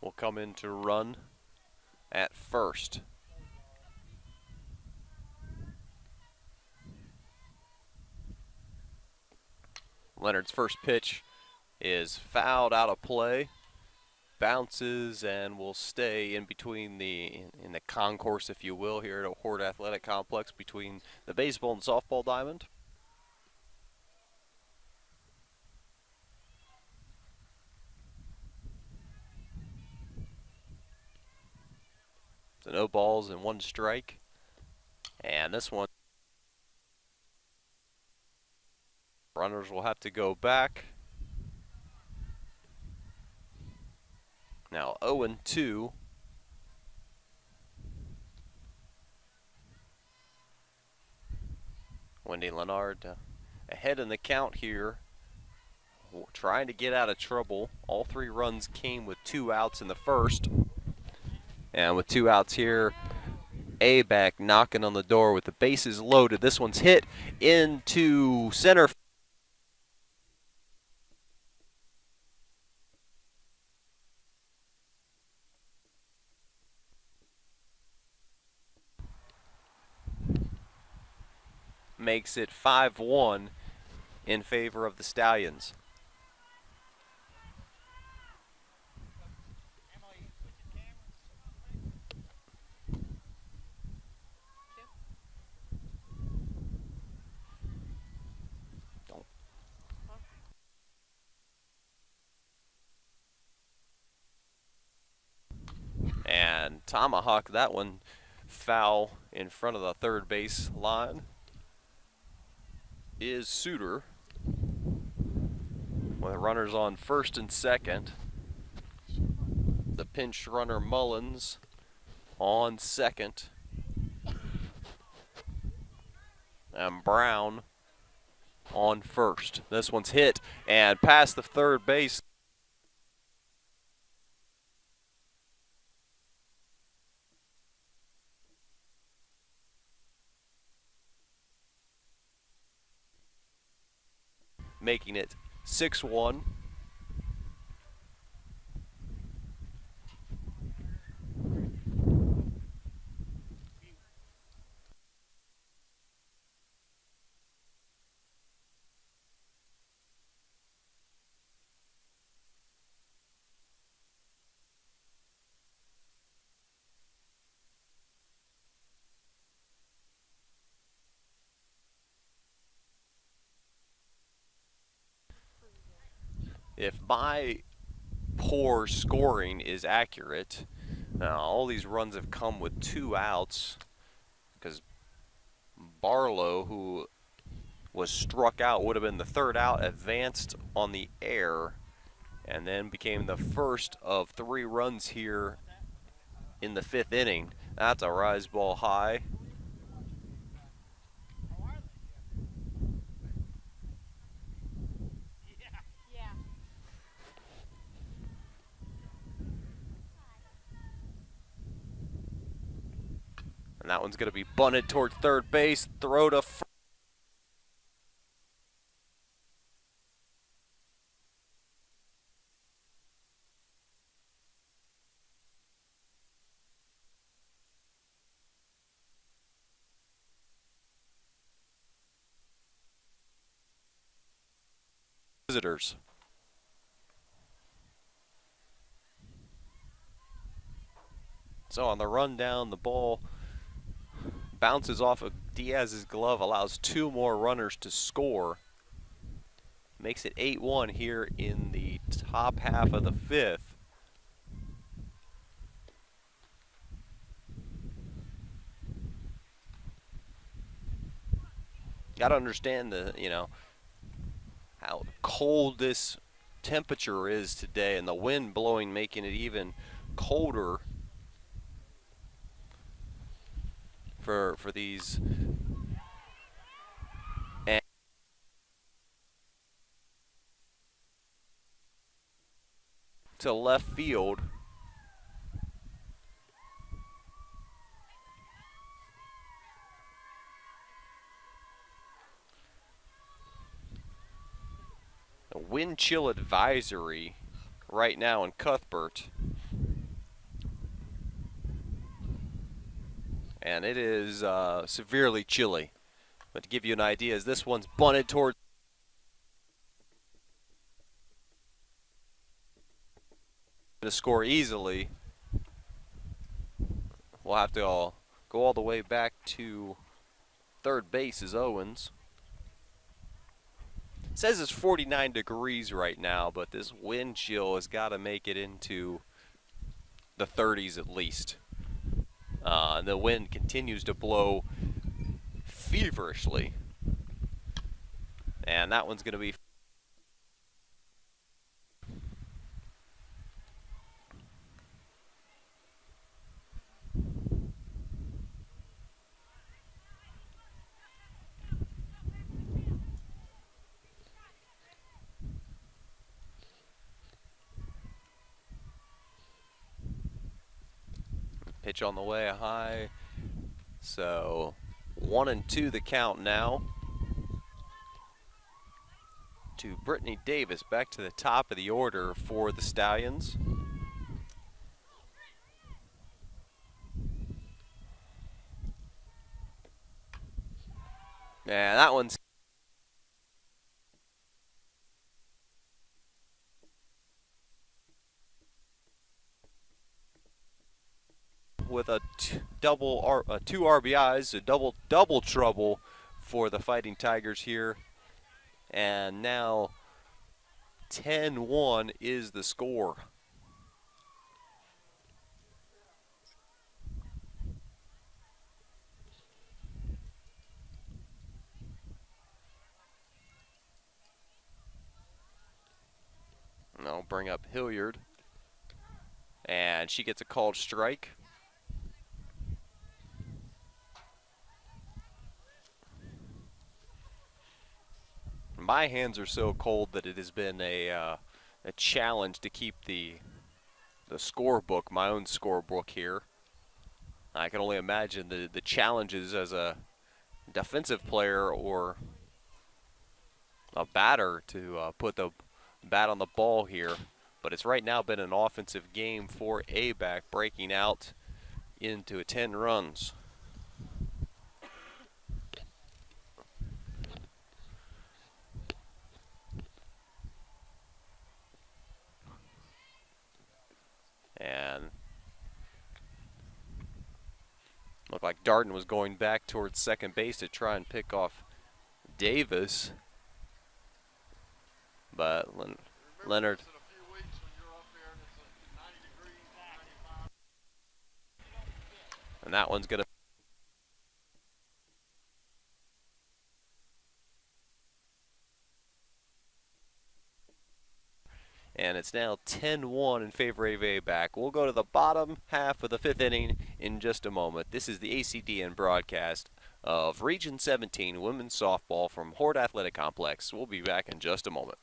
will come in to run at first. Leonard's first pitch is fouled out of play, bounces, and will stay in between in the concourse, if you will, here at Horde Athletic Complex between the baseball and softball diamond. So no balls and 1 strike. And this one, runners will have to go back. Now 0-2. Wendy Leonard ahead in the count here, trying to get out of trouble. All 3 runs came with 2 outs in the first. And with 2 outs here, ABAC knocking on the door with the bases loaded. This one's hit into center. Makes it 5-1 in favor of the Stallions. And tomahawk that one foul in front of the third base line is Suter. With runners on first and second. The pinch runner Mullins on second. And Brown on first. This one's hit and past the third base. Making it 6-1. if my poor scoring is accurate, now all these runs have come with 2 outs because Barlow, who was struck out, would have been the 3rd out, advanced on the air, and then became the first of 3 runs here in the 5th inning. That's a rise ball high. And that one's going to be bunted toward third base, throw to visitors. So on the run down, the ball bounces off of Diaz's glove, allows 2 more runners to score. Makes it 8-1 here in the top half of the 5th. Got to understand how cold this temperature is today, and the wind blowing, making it even colder for these. And to left field. A wind chill advisory right now in Cuthbert. And it is severely chilly. But to give you an idea, as this one's bunted toward to score easily, we'll have to go all the way back to third base as Owens. It says it's 49 degrees right now, but this wind chill has got to make it into the 30s at least. The wind continues to blow feverishly. And that one's going to be pitch on the way high. So 1-2 the count now to Brittany Davis, back to the top of the order for the Stallions. Yeah, that one's with a 2 RBIs, a double trouble for the Fighting Tigers here. And now 10-1 is the score. And I'll bring up Hilliard. And she gets a called strike. My hands are so cold that it has been a challenge to keep the scorebook, my own scorebook here. I can only imagine the challenges as a defensive player or a batter to put the bat on the ball here. But it's right now been an offensive game for ABAC, breaking out into 10 runs. And looked like Darden was going back towards second base to try and pick off Davis. But Leonard. And that one's going to. And it's now 10-1 in favor of ABAC. We'll go to the bottom half of the fifth inning in just a moment. This is the ACDN broadcast of Region 17 women's softball from Horde Athletic Complex. We'll be back in just a moment.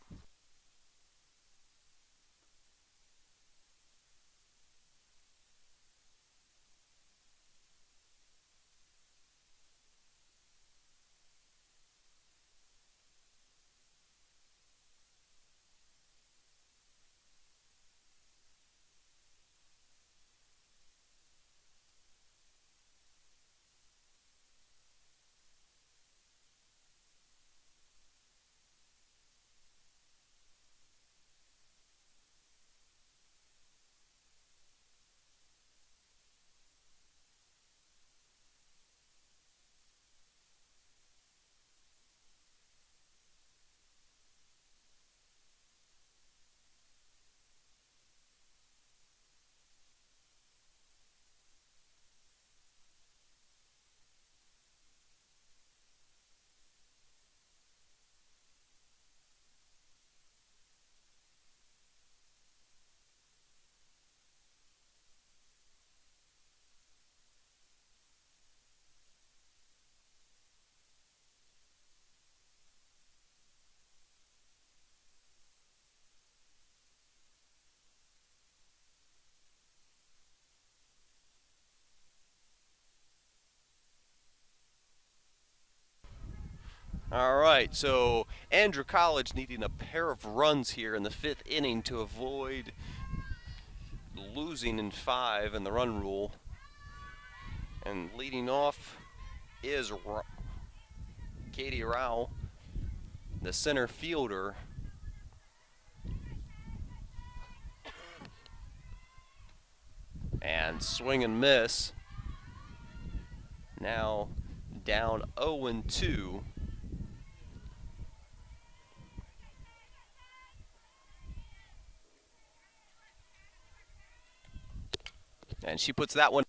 All right, so Andrew College needing a pair of runs here in the fifth inning to avoid losing in 5 in the run rule. And leading off is Katie Rao, the center fielder. And swing and miss. Now down 0-2. And she puts that one.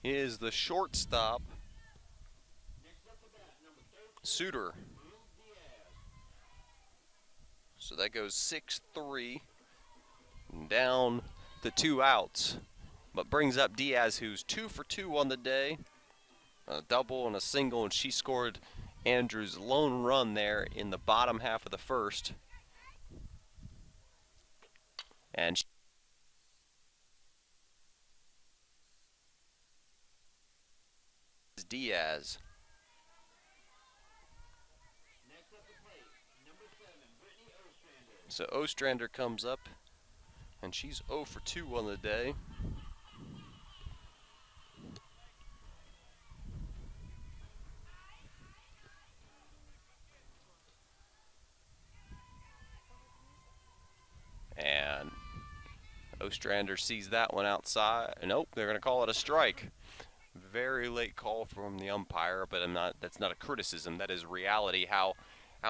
Is the shortstop, Suter. So that goes 6-3, down to 2 outs. But brings up Diaz, who's 2 for 2 on the day, a double and a single, and she scored Andrew's lone run there in the bottom half of the first. And Diaz. So Ostrander comes up, and she's 0 for 2 on the day. And Ostrander sees that one outside. Nope, they're going to call it a strike. Very late call from the umpire, but that's not a criticism. That is reality, how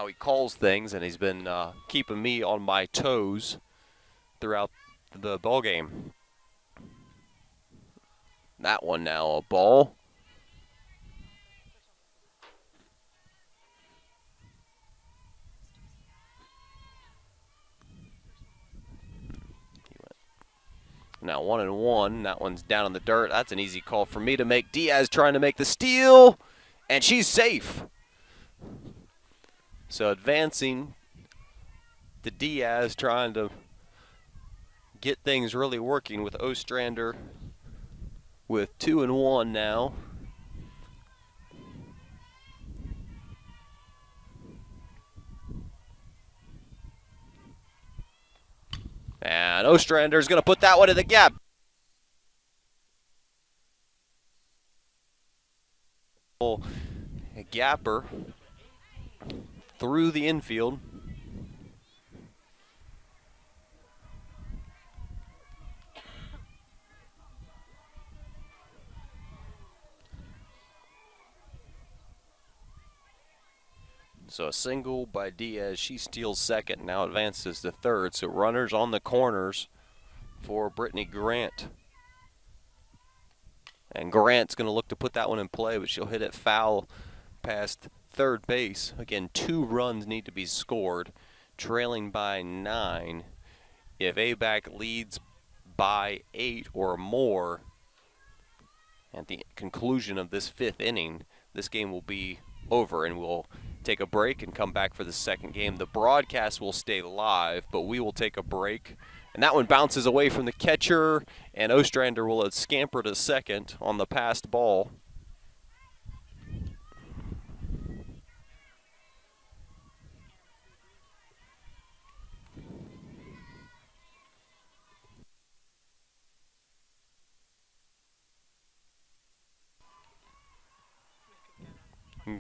he calls things, and he's been keeping me on my toes throughout the ball game. That one now a ball. Now 1-1. That one's down in the dirt. That's an easy call for me to make. Diaz trying to make the steal, and she's safe. So advancing to Diaz, trying to get things really working with Ostrander with 2-1 now. And Ostrander's going to put that one in the gap. A gapper through the infield. So a single by Diaz. She steals second, now advances to third. So runners on the corners for Brittany Grant. And Grant's going to look to put that one in play, but she'll hit it foul past third base. Again, 2 runs need to be scored, trailing by 9. If ABAC leads by 8 or more at the conclusion of this 5th inning, this game will be over, and we'll take a break and come back for the second game. The broadcast will stay live, but we will take a break. And that one bounces away from the catcher, and Ostrander will have scampered a second on the passed ball.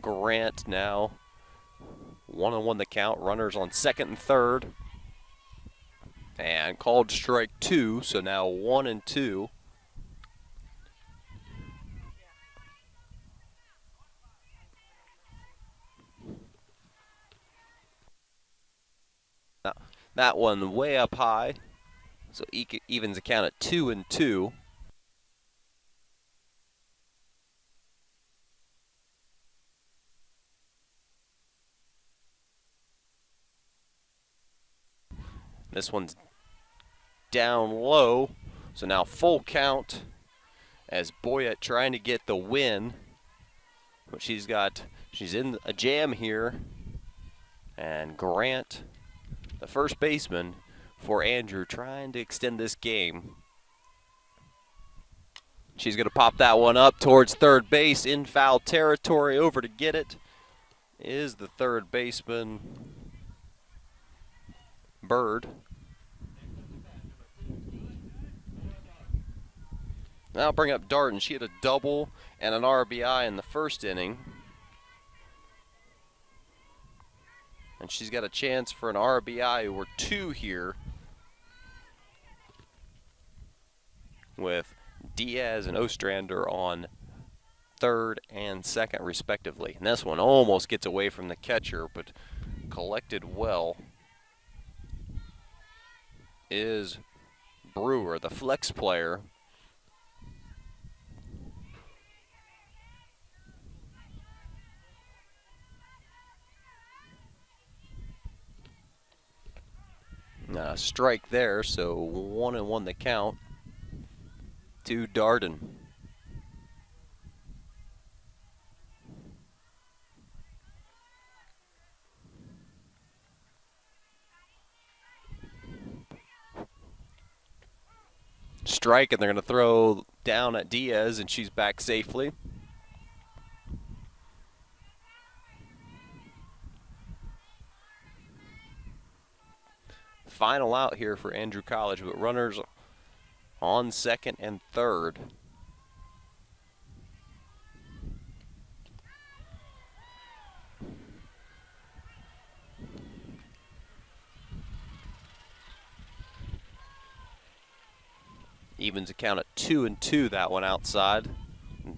Grant now 1-1 the count, runners on second and third. And called strike 2, so now 1-2. Now, that one way up high, so evens the count at 2-2. This one's down low, so now full count as Boyett trying to get the win. But she's in a jam here. And Grant, the first baseman for Andrew, trying to extend this game. She's going to pop that one up towards third base in foul territory. Over to get it is the third baseman, Bird. Now I'll bring up Darden. She had a double and an RBI in the first inning. And she's got a chance for an RBI or 2 here with Diaz and Ostrander on third and second respectively. And this one almost gets away from the catcher, but collected well is Brewer, the flex player. Strike there, so 1-1 the count to Darden. Strike, and they're going to throw down at Diaz, and she's back safely. Final out here for Andrew College, but runners on second and third. Evens a count at 2-2, that one outside.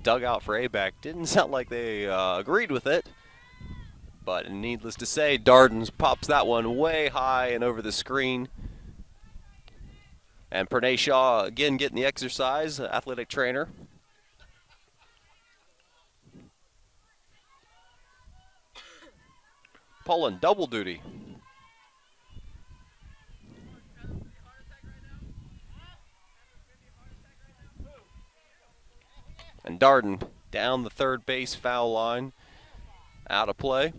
Dugout for ABAC didn't sound like they agreed with it. But needless to say, Darden pops that one way high and over the screen. And Pernay Shaw again getting the exercise, athletic trainer. Pulling double duty. And Darden down the third base foul line, out of play.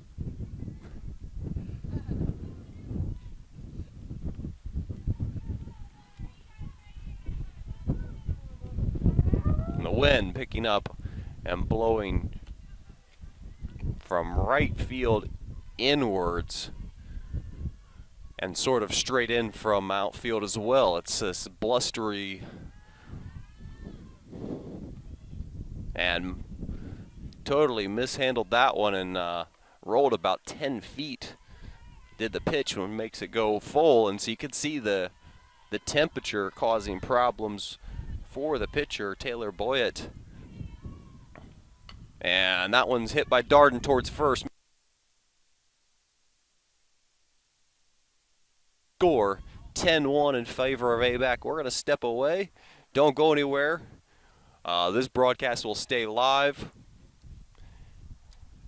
And the wind picking up and blowing from right field inwards and sort of straight in from outfield as well. It's this blustery and totally mishandled that one and rolled about 10 feet. Did the pitch when makes it go full, and so you could see the temperature causing problems for the pitcher, Taylor Boyett. And that one's hit by Darden towards first. score 10-1 in favor of ABAC. We're going to step away. Don't go anywhere. This broadcast will stay live.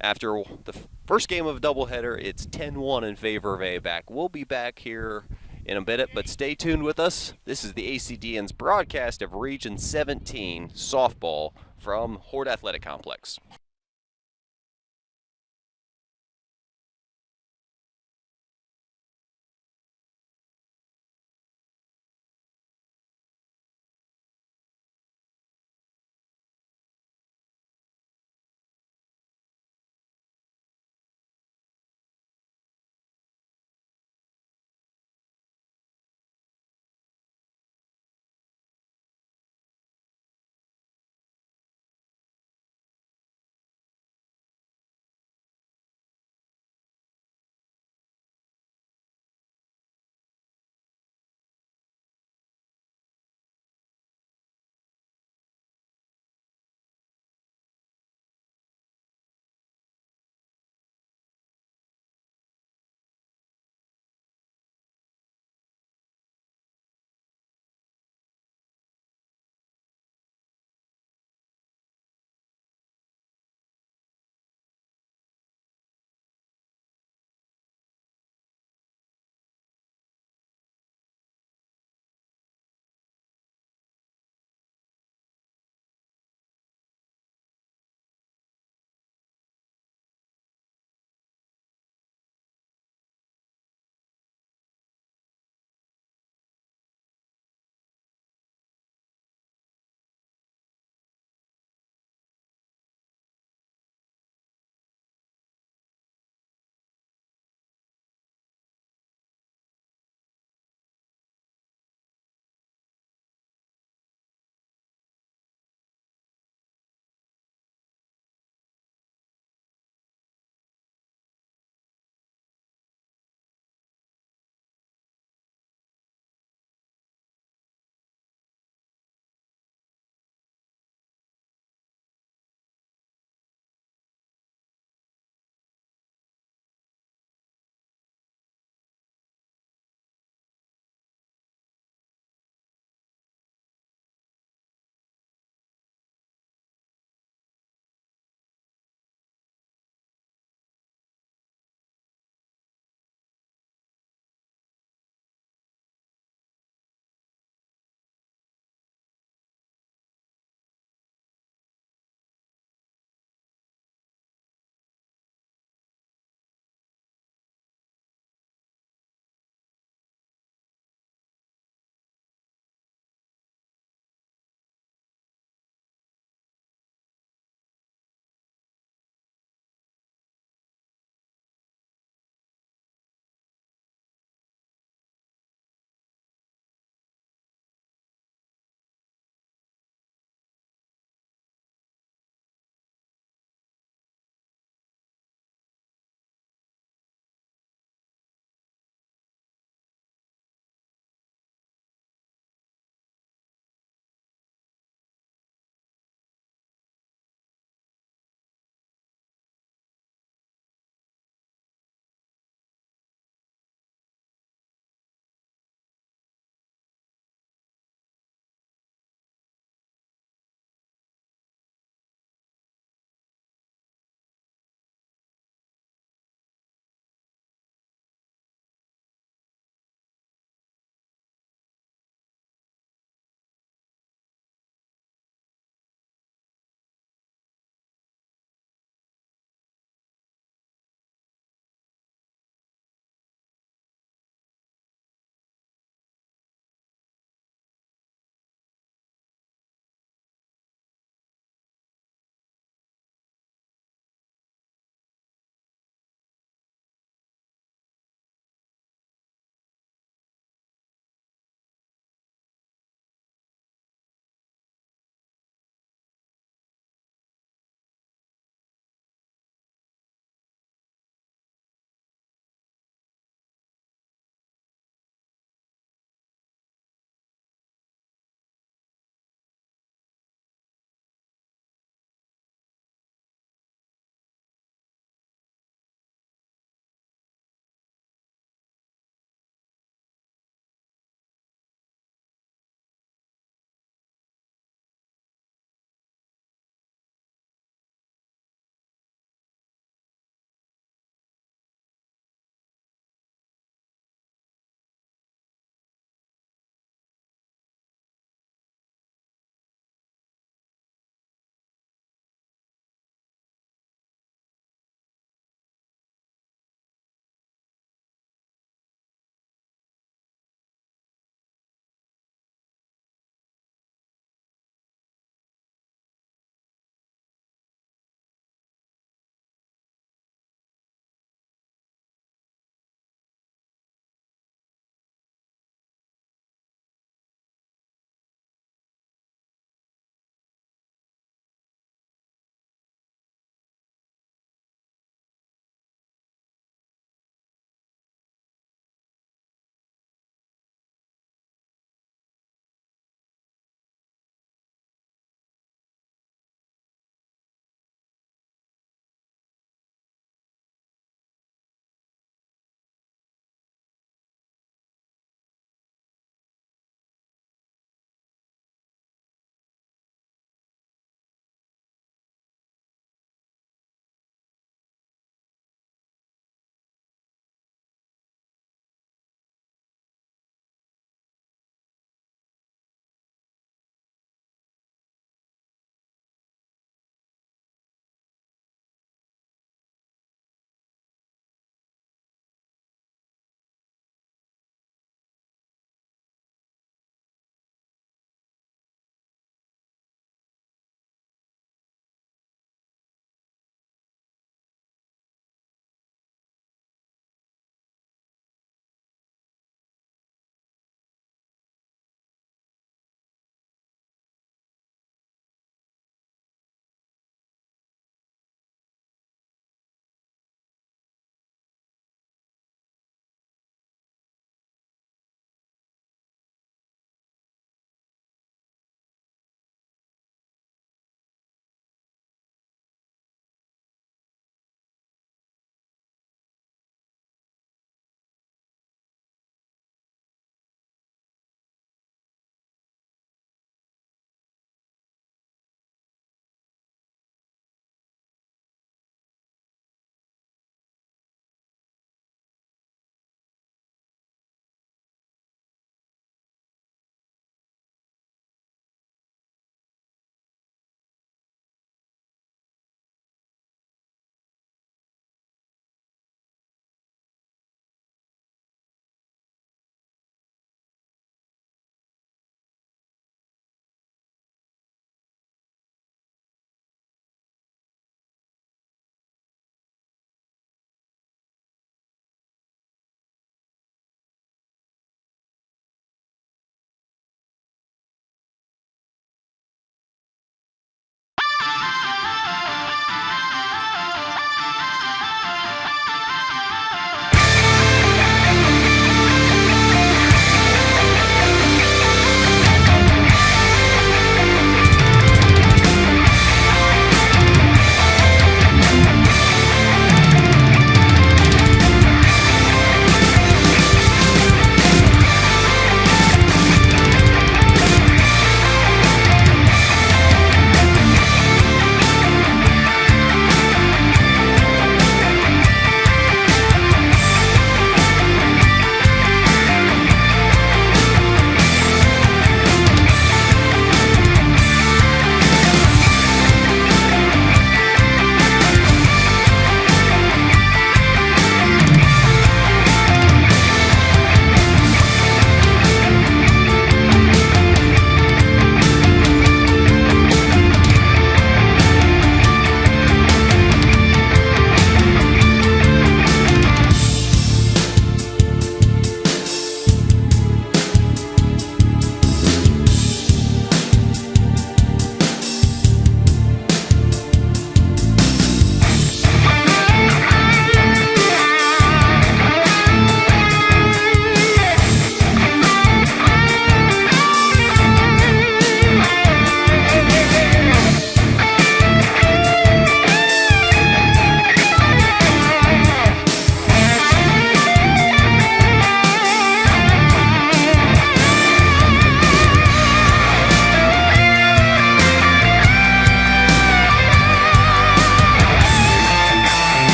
After the first game of a doubleheader, it's 10-1 in favor of ABAC. We'll be back here in a minute, but stay tuned with us. This is the ACDN's broadcast of Region 17 softball from Horde Athletic Complex.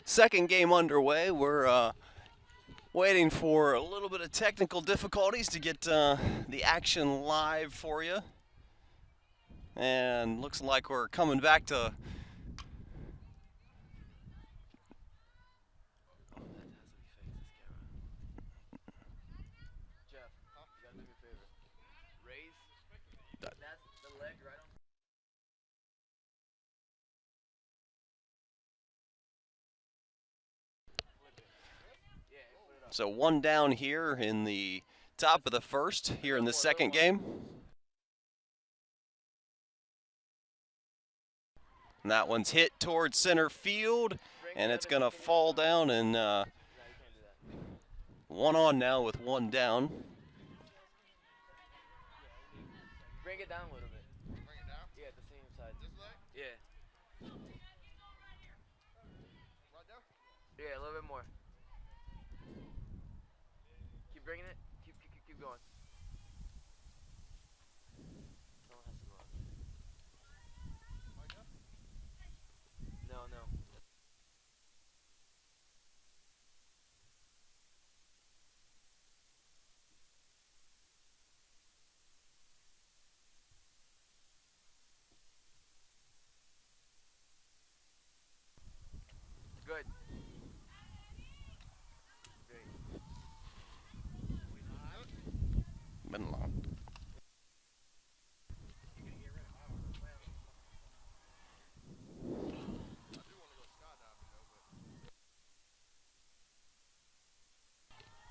Second game underway. We're waiting for a little bit of technical difficulties to get the action live for you. And looks like we're coming back to so one down here in the top of the first here in the second game. And that one's hit towards center field, and it's going to fall down, and one on now with one down. Bring it down a little bit. Bring it down? Yeah, the same side. This leg? Yeah. Right there? Yeah, a little bit more. Keep bringing it. Keep going. Someone has to go out. Right there? No. Good. Great. Been long.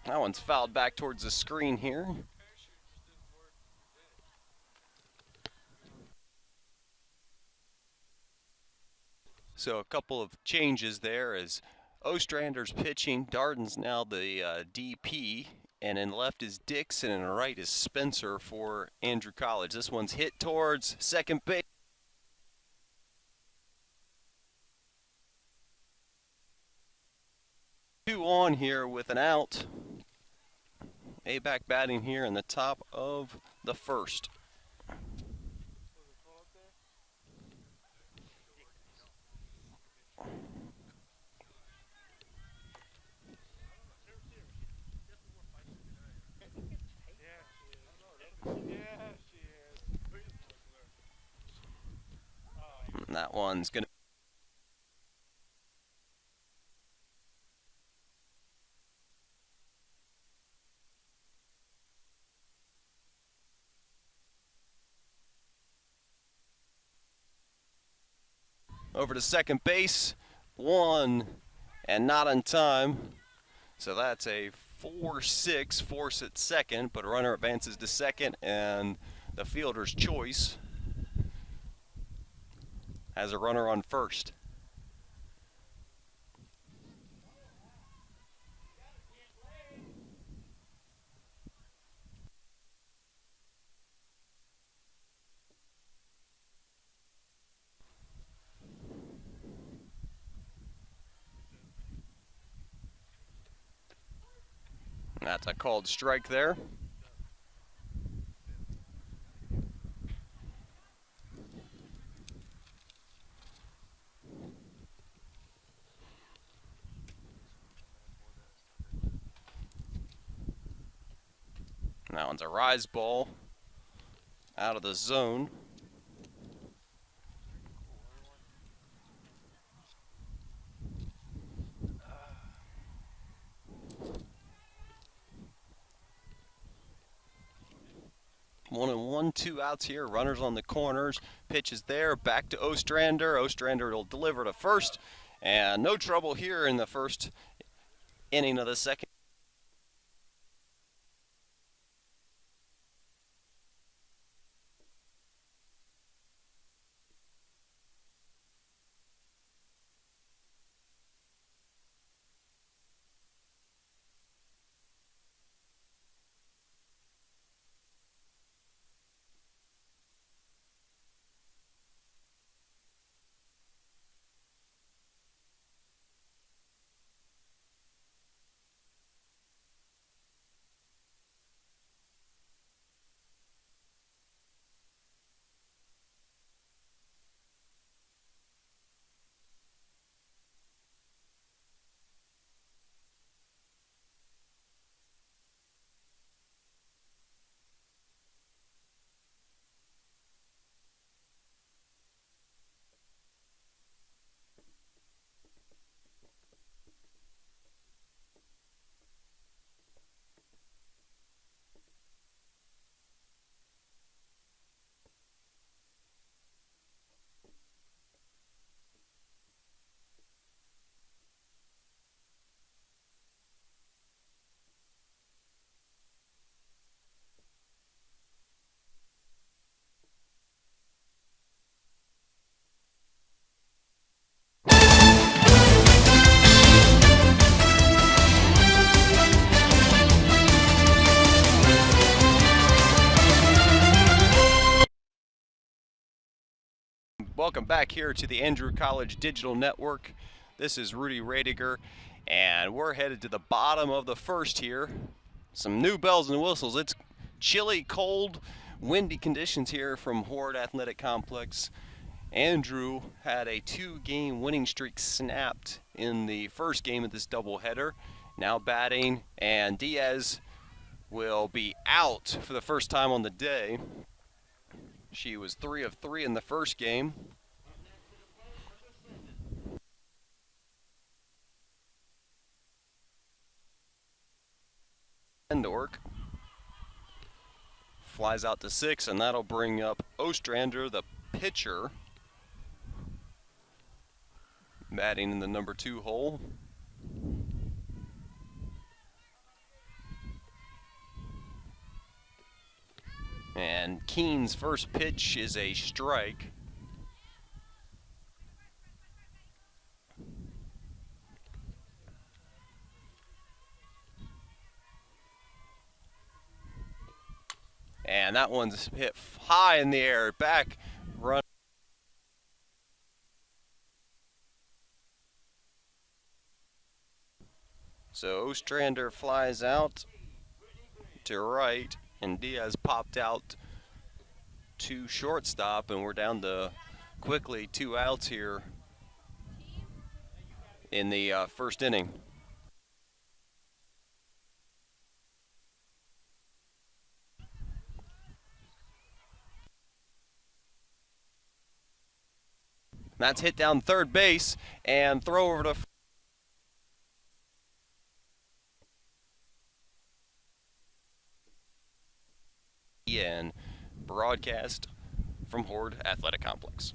That one's fouled back towards the screen here. So a couple of changes there as Ostrander's pitching. Darden's now the DP. And in left is Dixon, and in right is Spencer for Andrew College. This one's hit towards second base. Two on here with an out. ABAC batting here in the top of the first. And that one's going to over to second base. One and not on time. So that's a 4-6 force at second, but a runner advances to second, and the fielder's choice has a runner on first. That's a called strike there. That one's a rise ball out of the zone. One and one, two outs here. Runners on the corners. Pitch is there. Back to Ostrander. Ostrander will deliver to first. And no trouble here in the first inning of the second. Welcome back here to the Andrew College Digital Network. This is Rudy Radiger, and we're headed to the bottom of the first here. Some new bells and whistles. It's chilly, cold, windy conditions here from Horde Athletic Complex. Andrew had a 2-game winning streak snapped in the first game of this doubleheader. Now batting, and Diaz will be out for the first time on the day. She was 3 of 3 in the first game. Endork flies out to 6, and that'll bring up Ostrander, the pitcher, batting in the number 2 hole. And Keene's first pitch is a strike. And that one's hit high in the air. Back run. So Ostrander flies out to right, and Diaz popped out to shortstop, and we're down to quickly 2 outs here in the first inning. That's hit down third base, and throw over to and broadcast from Horde Athletic Complex.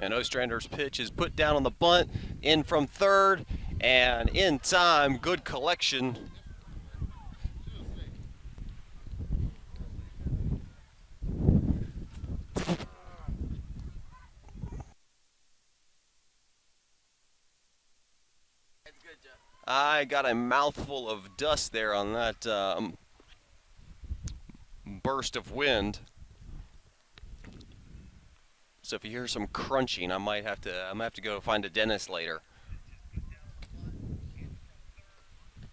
And Ostrander's pitch is put down on the bunt, in from third, and in time, good collection. I got a mouthful of dust there on that burst of wind. So if you hear some crunching, I might have to go find a dentist later.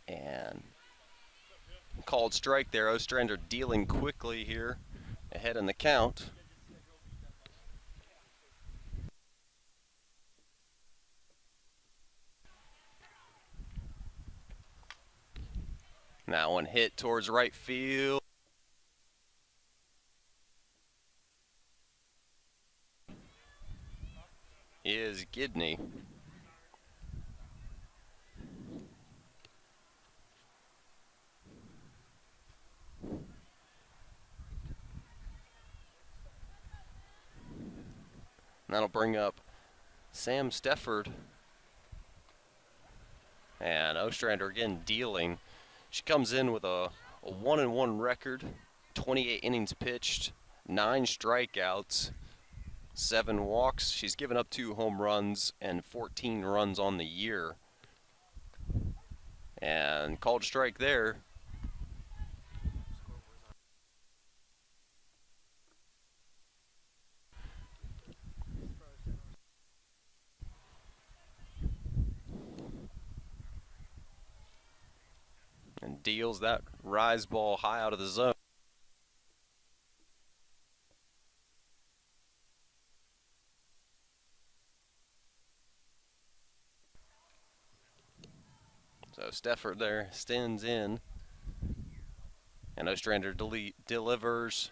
And called strike there. Ostrander dealing quickly here, ahead in the count. Now one hit towards right field. Is Gidney. That'll bring up Sam Stefford And Ostrander again dealing. She comes in with a 1-1 record, 28 innings pitched, 9 strikeouts, 7 walks. She's given up 2 home runs and 14 runs on the year. And called strike there. And deals that rise ball high out of the zone. So Stefford there stands in. And Ostrander delivers.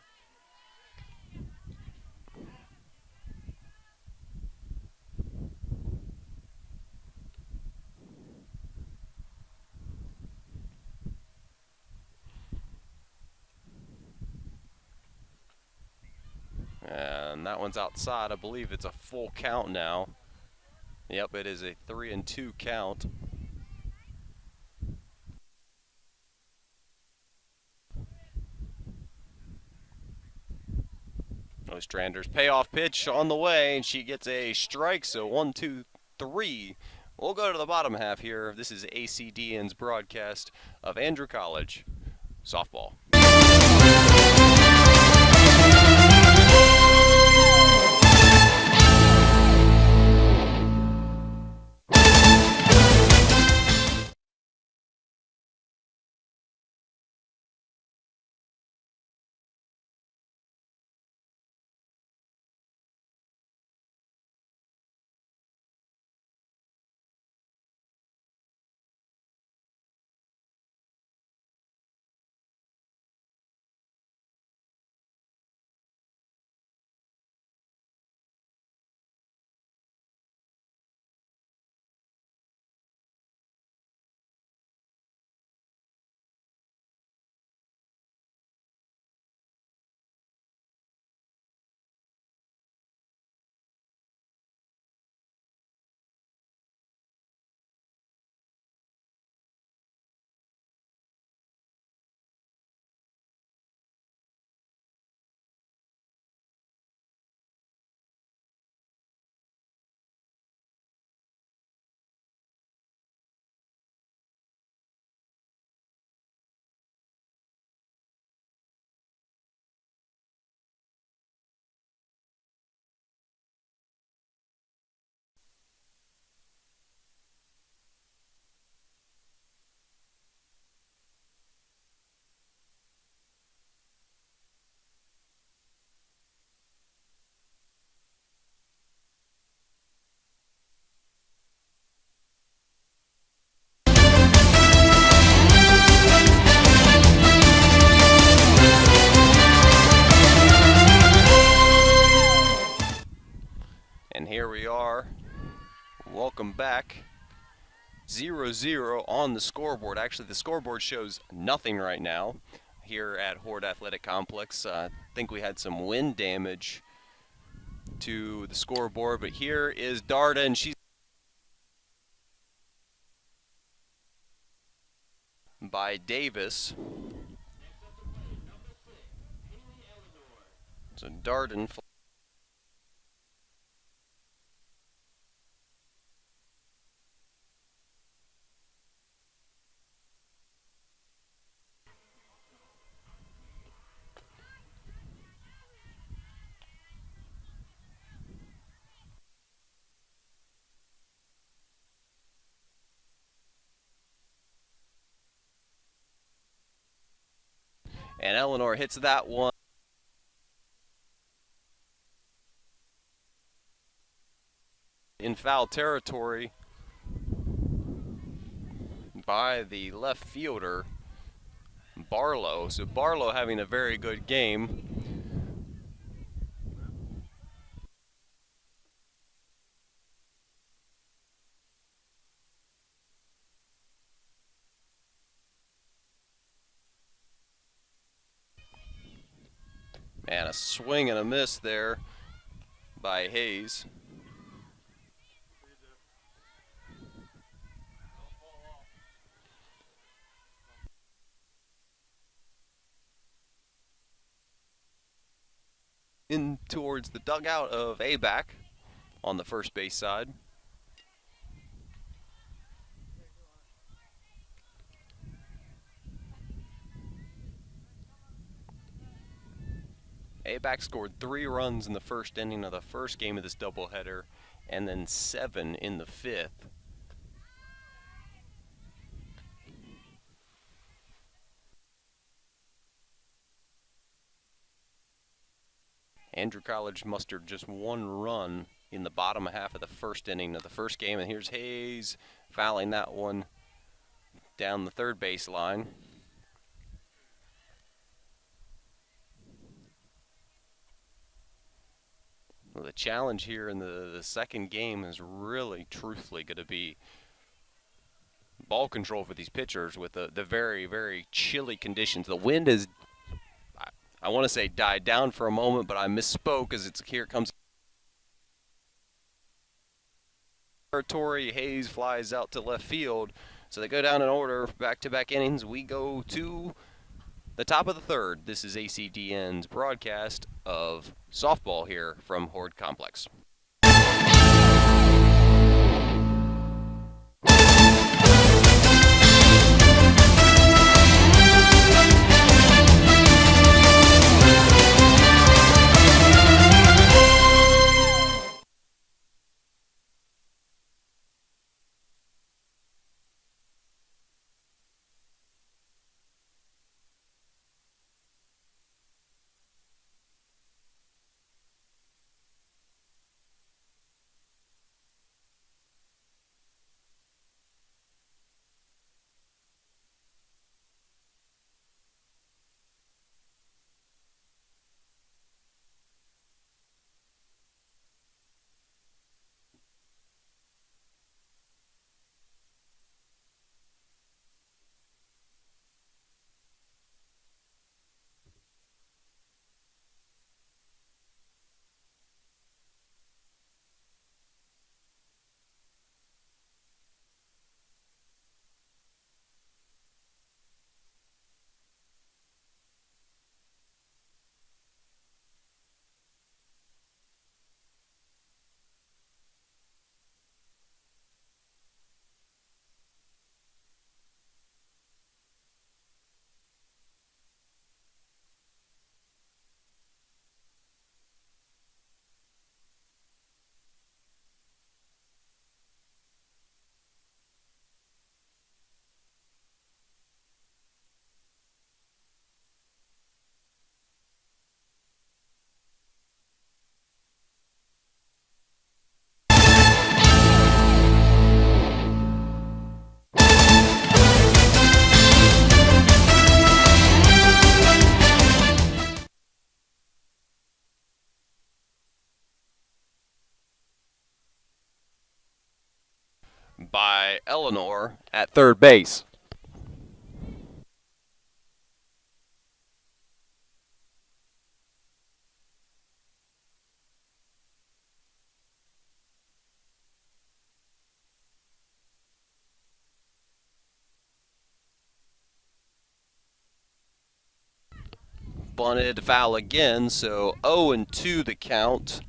And that one's outside. I believe it's a full count now. Yep, it is a 3-2 count. Ostrander's payoff pitch on the way, and she gets a strike. So 1, 2, 3. We'll go to the bottom half here. This is ACDN's broadcast of Andrew College softball. And here we are. Welcome back. 0-0 on the scoreboard. Actually, the scoreboard shows nothing right now here at Horde Athletic Complex. I think we had some wind damage to the scoreboard, but here is Darda, and she's by Davis. So Darden. And Eleanor hits that one in foul territory by the left fielder, Barlow. So Barlow having a very good game. And a swing and a miss there by Hayes. in towards the dugout of ABAC on the first base side. ABAC scored 3 runs in the first inning of the first game of this doubleheader, and then 7 in the 5th. Andrew College mustered just 1 run in the bottom half of the first inning of the first game, and here's Hayes fouling that one down the third base line. Well, the challenge here in the second game is really, truthfully, going to be ball control for these pitchers with the very, very chilly conditions. The wind has, I want to say, died down for a moment, but I misspoke as here it comes. Territory. Hayes flies out to left field. So they go down in order, back-to-back innings. We go to the top of the third. This is ACDN's broadcast of softball here from Horde Complex. By Eleanor at third base. Bunted foul again, so 0-2 the count.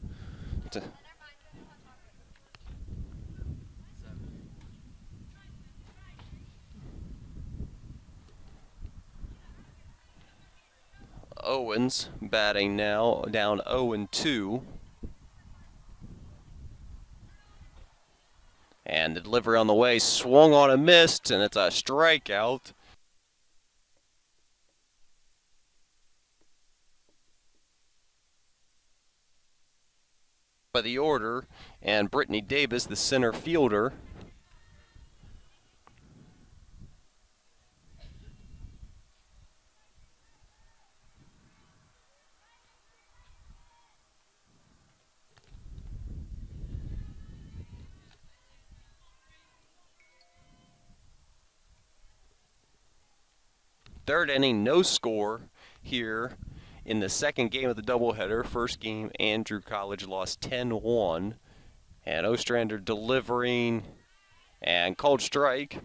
Owens batting now, down 0-2. And the delivery on the way, swung on and missed, and it's a strikeout. By the order, and Brittany Davis, the center fielder. Third inning, no score here in the second game of the doubleheader. First game, Andrew College lost 10-1. And Ostrander delivering and called strike.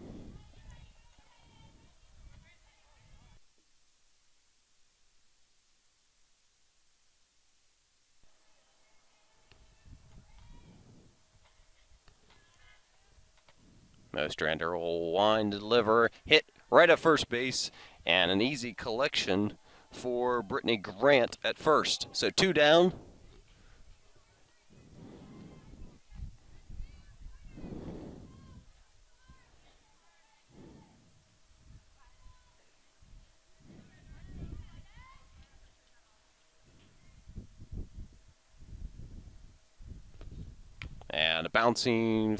Ostrander will wind, deliver, hit right at first base, and an easy collection for Brittany Grant at first. So 2 down. And a bouncing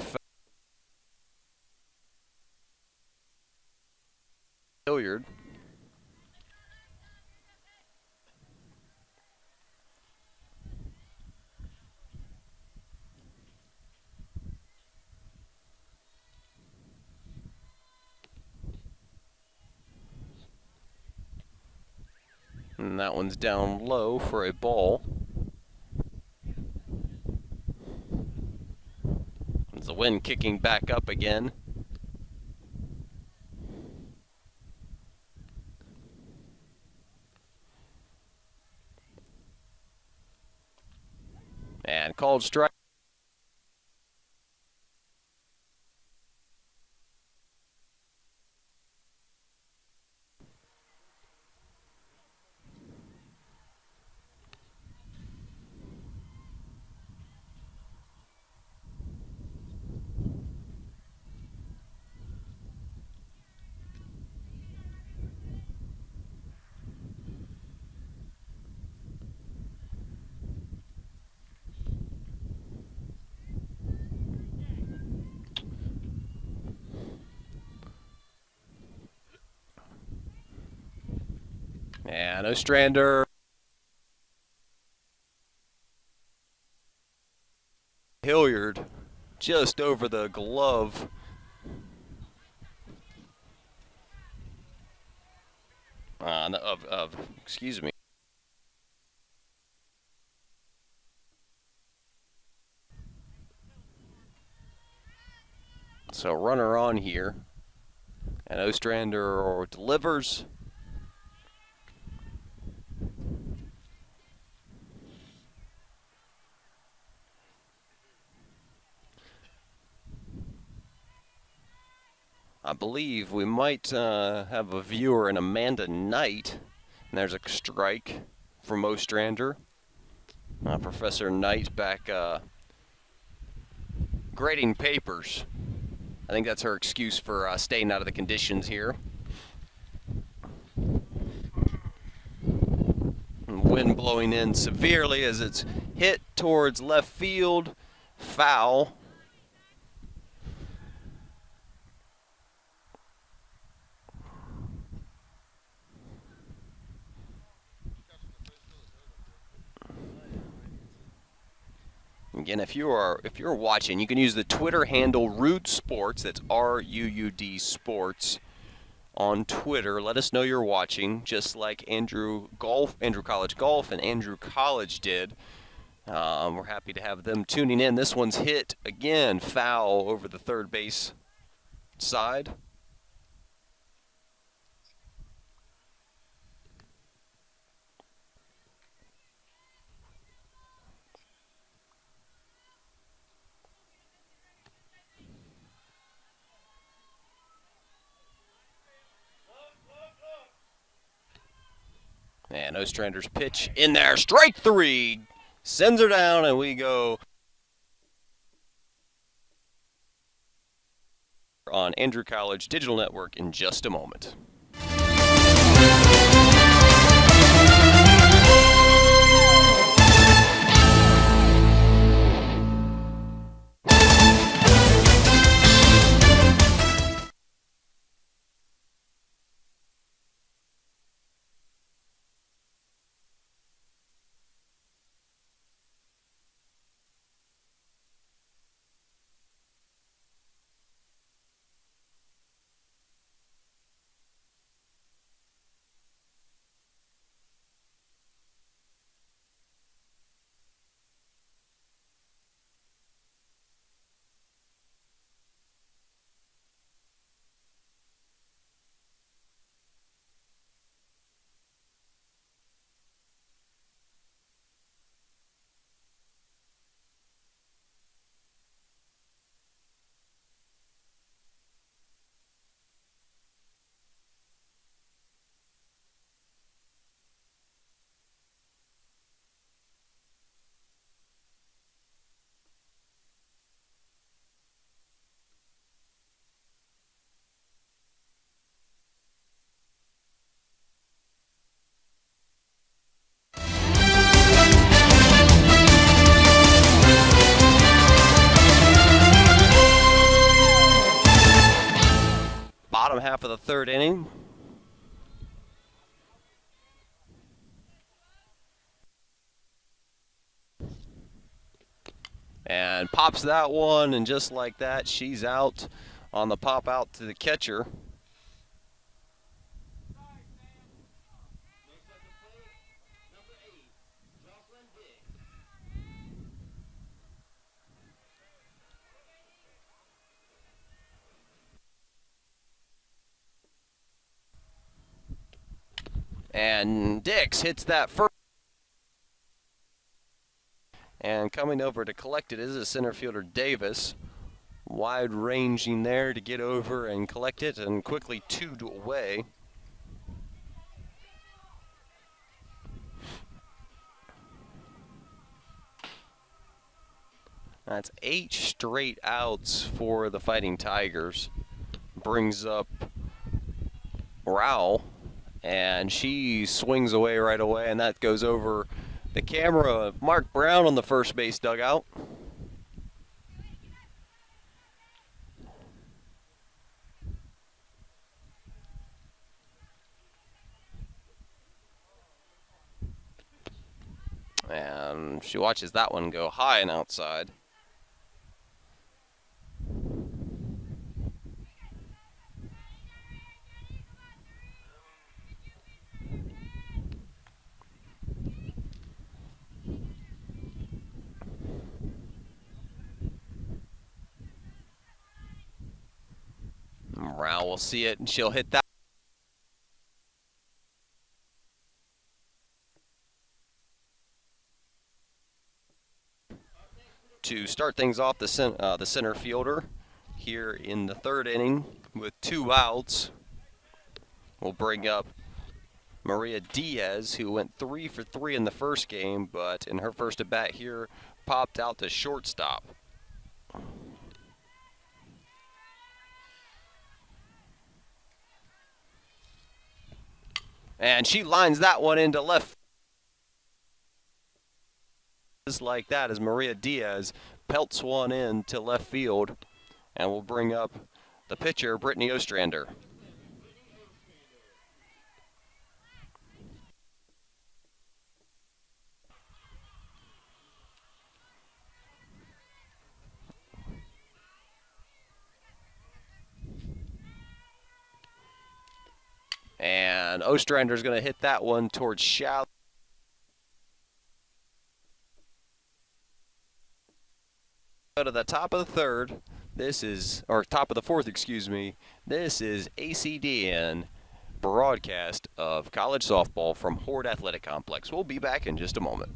Hilliard. And that one's down low for a ball. There's the wind kicking back up again. And called strike. And Ostrander. Hilliard just over the glove. Excuse me. So runner on here. And Ostrander delivers. I believe we might have a viewer in Amanda Knight. And there's a strike from Ostrander. Professor Knight back grading papers. I think that's her excuse for staying out of the conditions here. Wind blowing in severely as it's hit towards left field. Foul. Again, if you're watching, you can use the Twitter handle Ruud Sports. That's RUUD Sports on Twitter. Let us know you're watching, just like Andrew College Golf, and Andrew College did. We're happy to have them tuning in. This one's hit again, foul over the third base side. And Ostrander's pitch in there. Strike 3. Sends her down, and we go on Andrew College Digital Network in just a moment. half of the third inning. And pops that one, and just like that, she's out on the pop out to the catcher. And Dix hits that first. And coming over to collect it is a center fielder, Davis. Wide ranging there to get over and collect it, and quickly 2 away. That's 8 straight outs for the Fighting Tigers. Brings up Rowell, and she swings away right away, and that goes over the camera of Mark Brown on the first base dugout. And she watches that one go high and outside. Rao will see it, and she'll hit that. To start things off, the center fielder here in the third inning with 2 outs will bring up Maria Diaz, who went 3 for 3 in the first game, but in her first at bat here, popped out to shortstop. And she lines that one into left. Just like that, as Maria Diaz pelts one in to left field, and will bring up the pitcher, Brittany Ostrander. And Ostrander's going to hit that one towards shallow. To the top of the third. Top of the fourth, excuse me. This is ACDN broadcast of college softball from Horde Athletic Complex. We'll be back in just a moment.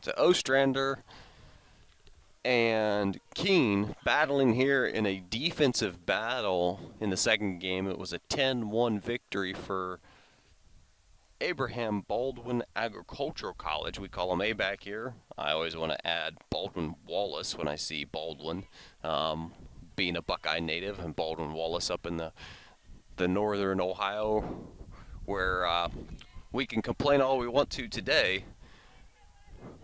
To Ostrander and Keene battling here in a defensive battle in the second game. It was a 10-1 victory for Abraham Baldwin Agricultural College. We call them ABAC here. I always want to add Baldwin Wallace when I see Baldwin, being a Buckeye native, and Baldwin Wallace up in the northern Ohio, where we can complain all we want to today,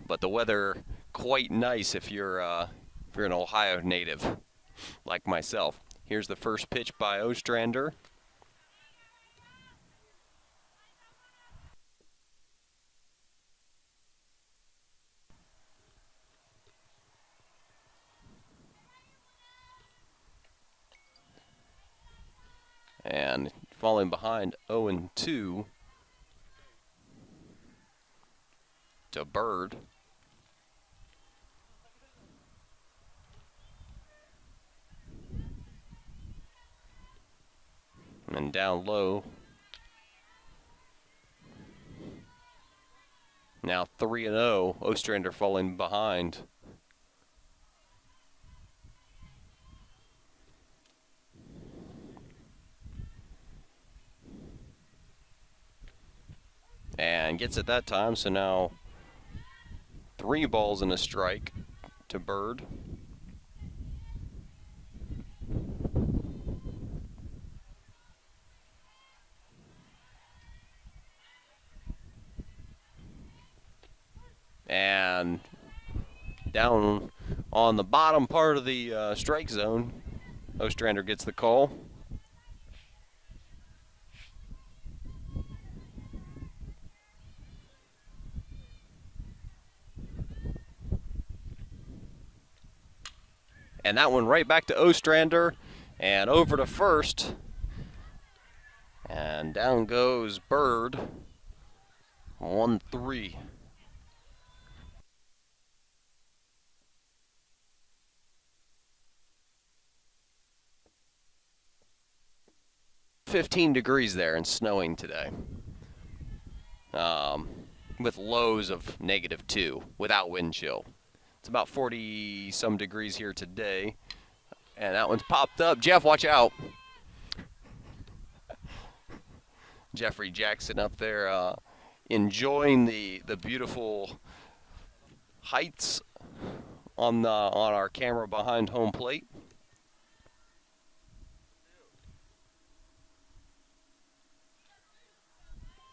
but the weather quite nice if you're an Ohio native like myself. Here's the first pitch by Ostrander. And falling behind 0-2 to Bird. And down low. Now 3-0. Ostrander falling behind. And gets it that time, so now 3 balls and a strike to Bird. And down on the bottom part of the strike zone, Ostrander gets the call. And that one right back to Ostrander and over to first. And down goes Bird. 1-3. -15 there and snowing today. With lows of -2 without wind chill. It's about 40 some degrees here today. And that one's popped up. Jeff, watch out. Jeffrey Jackson up there enjoying the beautiful heights on our camera behind home plate.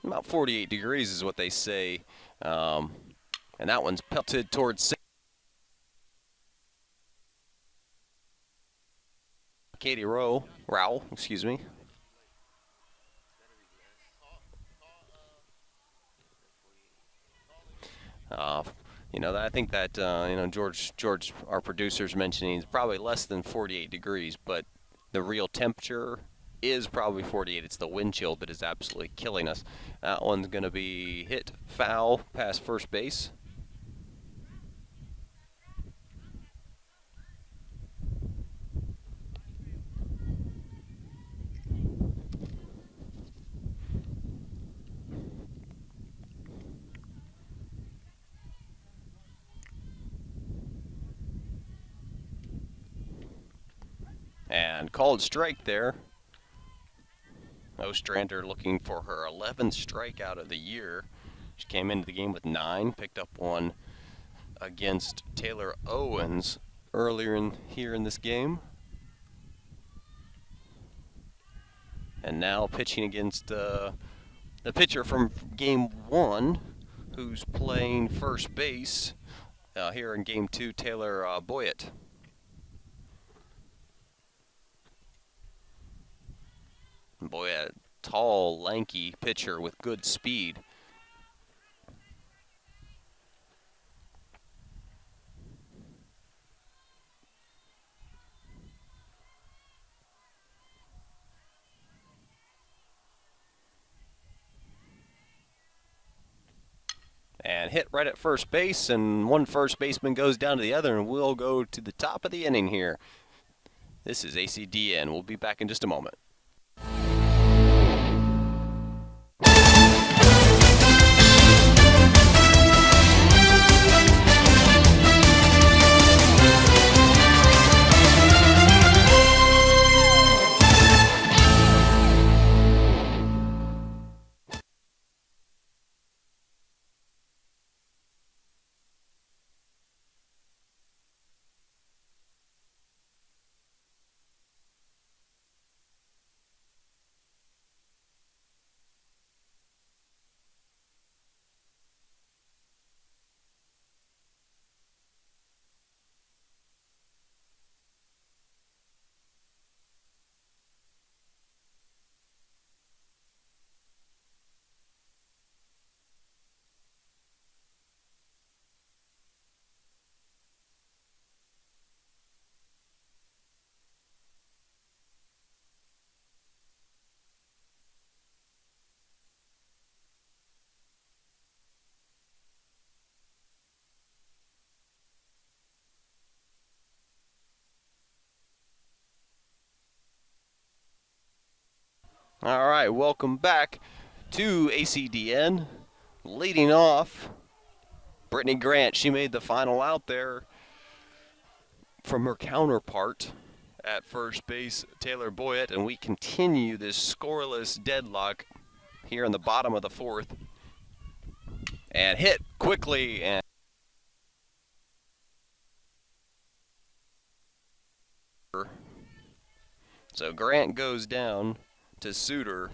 About 48 degrees is what they say. And that one's pelted towards Katie Rowell, excuse me. I think that George, our producer's mentioning, is probably less than 48 degrees, but the real temperature is probably 48. It's the wind chill that is absolutely killing us. That one's going to be hit foul past first base. And called strike there. Ostrander looking for her 11th strikeout of the year. She came into the game with 9, picked up one against Taylor Owens earlier in this game. And now pitching against the pitcher from game 1, who's playing first base here in game 2, Taylor Boyett. Boy, a tall, lanky pitcher with good speed. And hit right at first base, and one first baseman goes down to the other, and we'll go to the top of the inning here. This is ACDN. We'll be back in just a moment. All right, welcome back to ACDN. Leading off, Brittany Grant. She made the final out there from her counterpart at first base, Taylor Boyett, and we continue this scoreless deadlock here in the bottom of the fourth. And hit quickly, and so Grant goes down to Suter.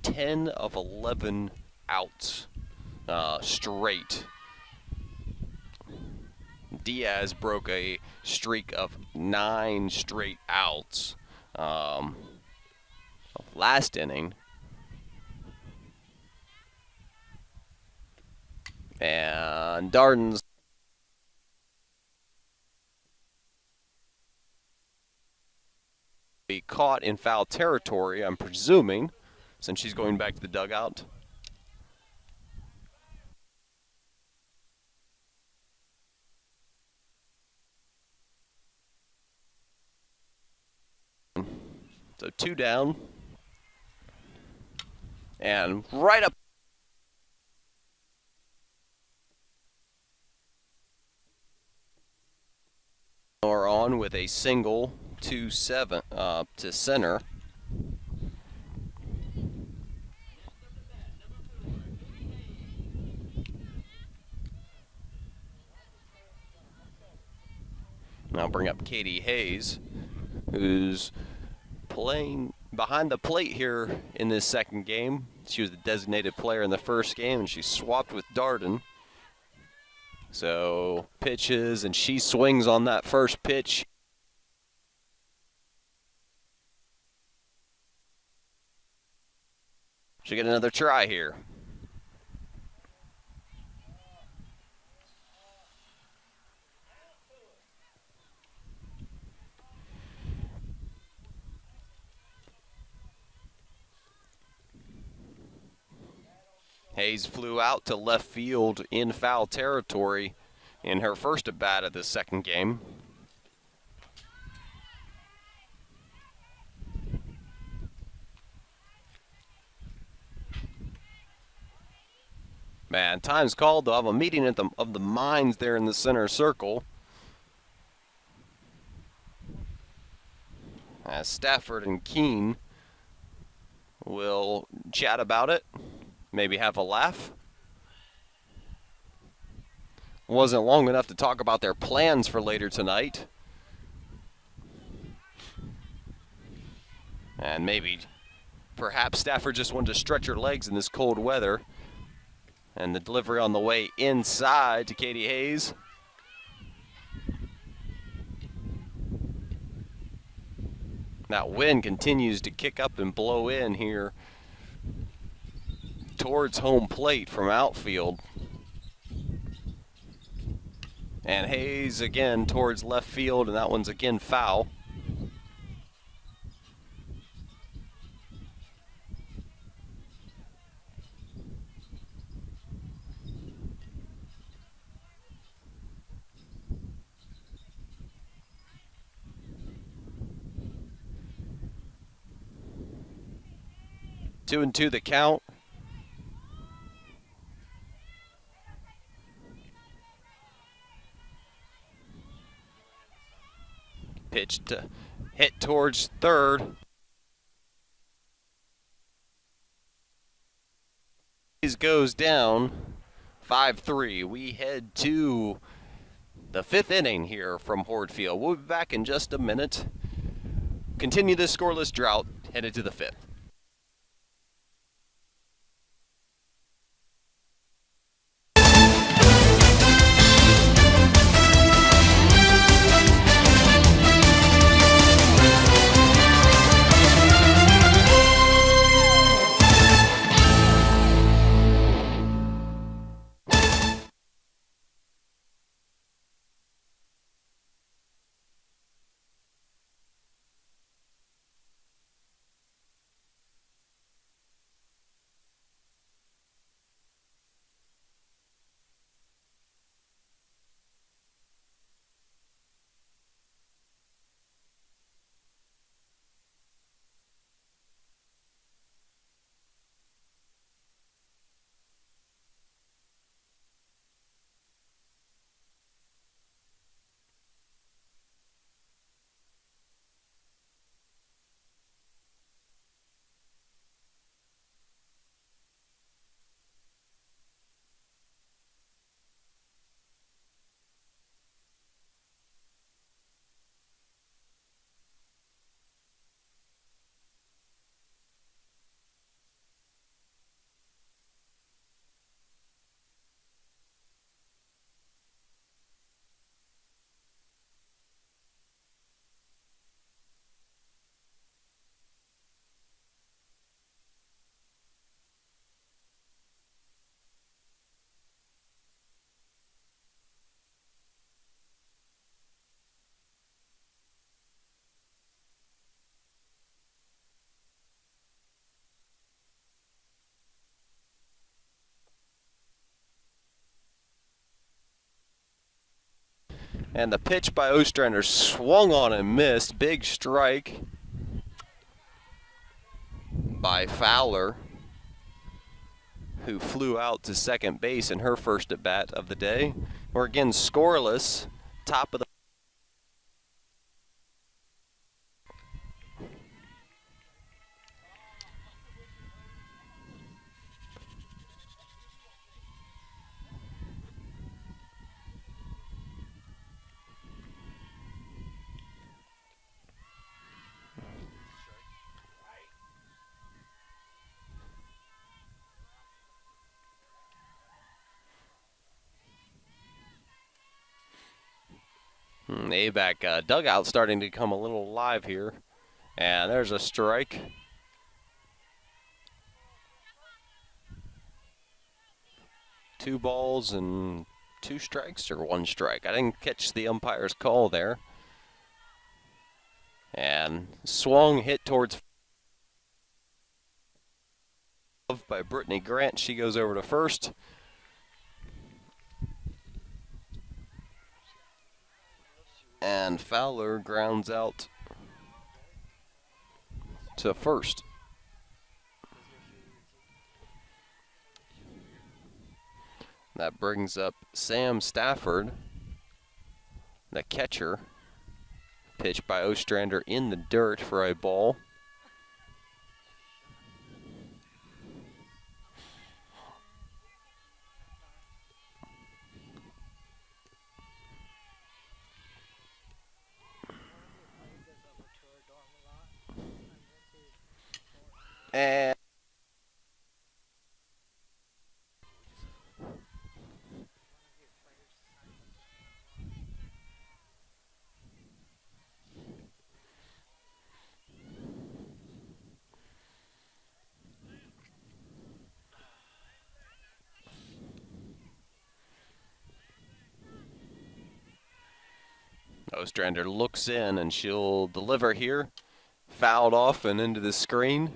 Ten of 11 outs straight. Diaz broke a streak of 9 straight outs last inning. And Darden's be caught in foul territory, I'm presuming, since she's going back to the dugout. So 2 down. And right up. Or on with a single to center. Now bring up Katie Hayes, who's playing behind the plate here in this second game. She was the designated player in the first game, and she swapped with Darden. So pitches, and she swings on that first pitch. She'll get another try here. Hayes flew out to left field in foul territory in her first at-bat of the second game. Man, time's called. They'll have a meeting of the minds there in the center circle. As Stafford and Keene will chat about it. Maybe have a laugh. Wasn't long enough to talk about their plans for later tonight. And maybe, perhaps Stafford just wanted to stretch her legs in this cold weather. And the delivery on the way inside to Katie Hayes. That wind continues to kick up and blow in here towards home plate from outfield. And Hayes again towards left field, and that one's again foul. Two and two the count. Pitch to hit towards third. Goes down 5-3. We head to the fifth inning here from Horde Field. We'll be back in just a minute. Continue this scoreless drought, headed to the fifth. And the pitch by Ostrander swung on and missed. Big strike by Fowler, who flew out to second base in her first at bat of the day. We're again scoreless, top of the ABAC dugout starting to come a little alive here. And there's a strike. Two balls and two strikes, or one strike. I didn't catch the umpire's call there. And swung, hit towards by Brittany Grant. She goes over to first. And Fowler grounds out to first. That brings up Sam Stafford, the catcher. Pitch by Ostrander in the dirt for a ball. And Ostrander looks in, and she'll deliver here. Fouled off and into the screen.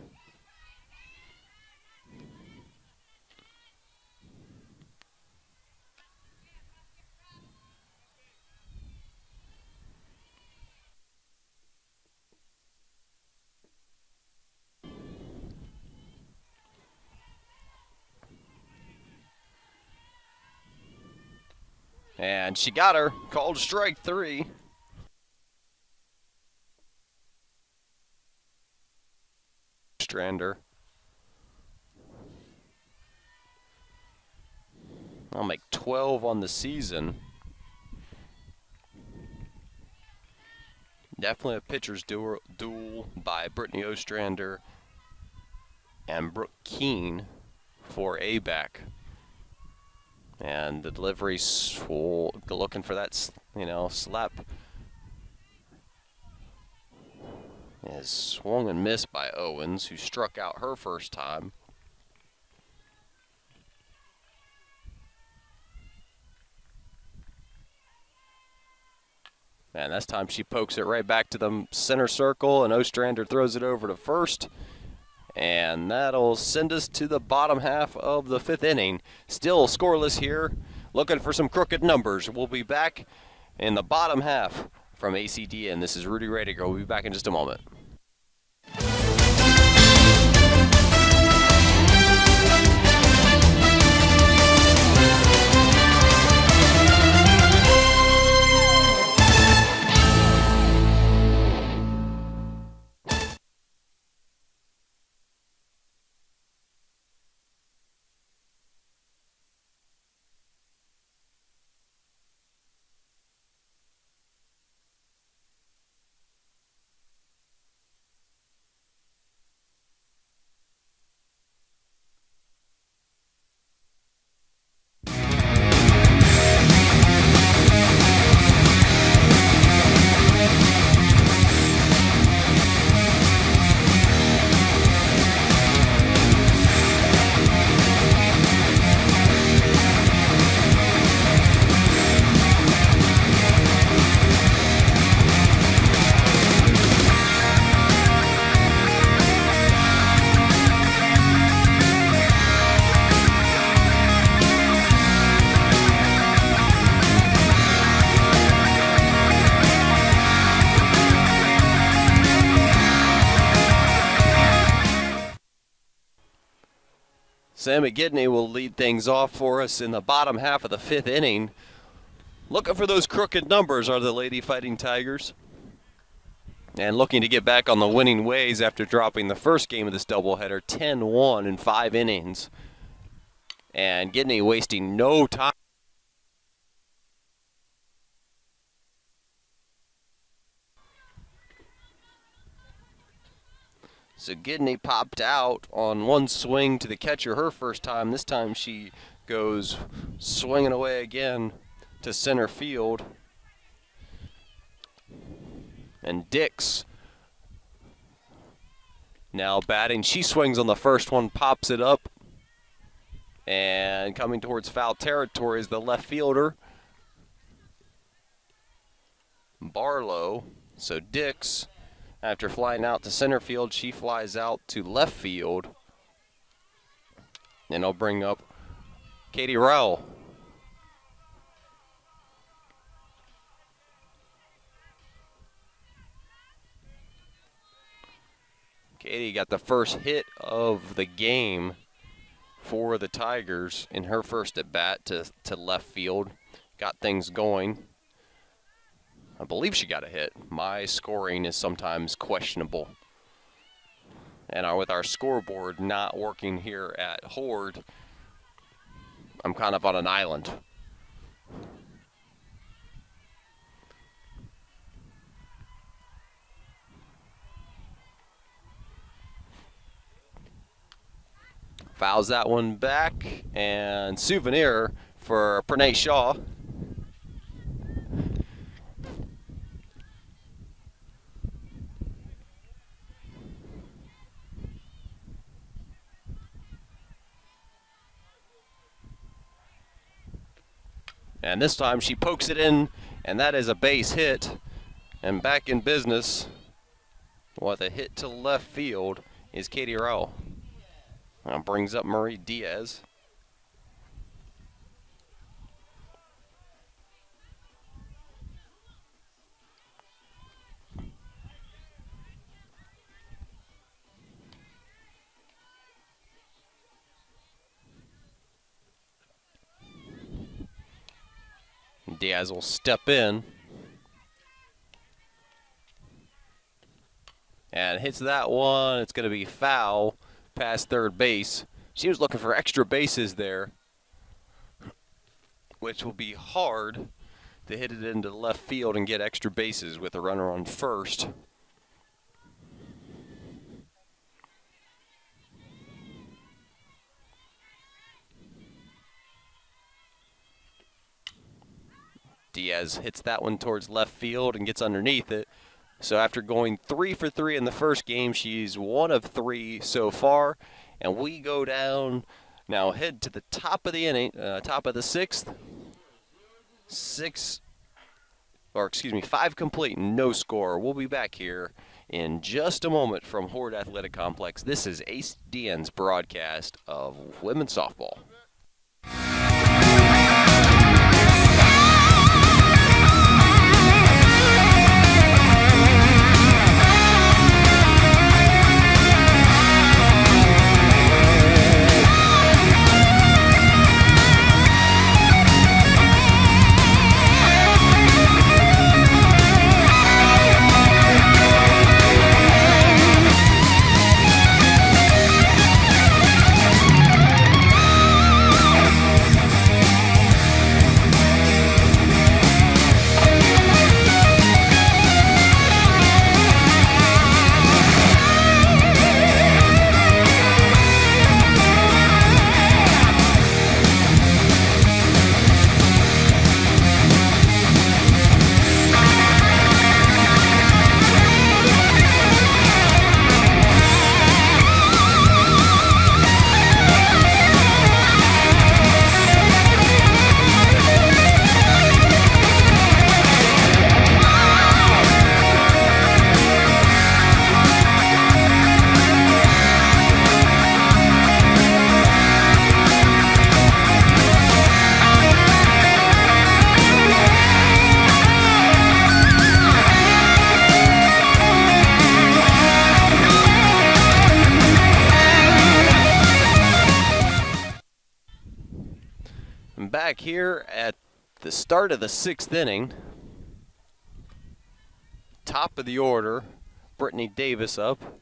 And she got her. Called strike three. Ostrander. I'll make 12 on the season. Definitely a pitcher's duel by Brittany Ostrander and Brooke Keene for ABAC. And the delivery, looking for that, slap. Is swung and missed by Owens, who struck out her first time. And this time she pokes it right back to the center circle, and Ostrander throws it over to first. And that'll send us to the bottom half of the fifth inning. Still scoreless here, looking for some crooked numbers. We'll be back in the bottom half from ACDN. This is Rudy Radiger. We'll be back in just a moment. Sam McGidney will lead things off for us in the bottom half of the 5th inning. Looking for those crooked numbers are the Lady Fighting Tigers. And looking to get back on the winning ways after dropping the first game of this doubleheader, 10-1 in 5 innings. And Gidney wasting no time. So Gidney popped out on one swing to the catcher her first time. This time she goes swinging away again to center field. And Dix now batting. She swings on the first one, pops it up. And coming towards foul territory is the left fielder, Barlow. So Dix, after flying out to center field, she flies out to left field. And I'll bring up Katie Rowell. Katie got the first hit of the game for the Tigers in her first at bat to left field. Got things going. I believe she got a hit. My scoring is sometimes questionable. And with our scoreboard not working here at Horde, I'm kind of on an island. Fouls that one back, and souvenir for Pranay Shaw. And this time she pokes it in, and that is a base hit. And back in business with a hit to left field is Katie Rowell. Brings up Marie Diaz. Diaz will step in. And hits that one. It's going to be foul past third base. She was looking for extra bases there, which will be hard to hit it into left field and get extra bases with a runner on first. Diaz hits that one towards left field and gets underneath it. So after going 3 for 3 in the first game, she's 1 of 3 so far. And we go down, now head to the top of the inning, top of the 6th. 5 complete, no score. We'll be back here in just a moment from Horde Athletic Complex. This is Ace DN's broadcast of women's softball. back here at the start of the 6th inning. Top of the order, Brittany Davis up.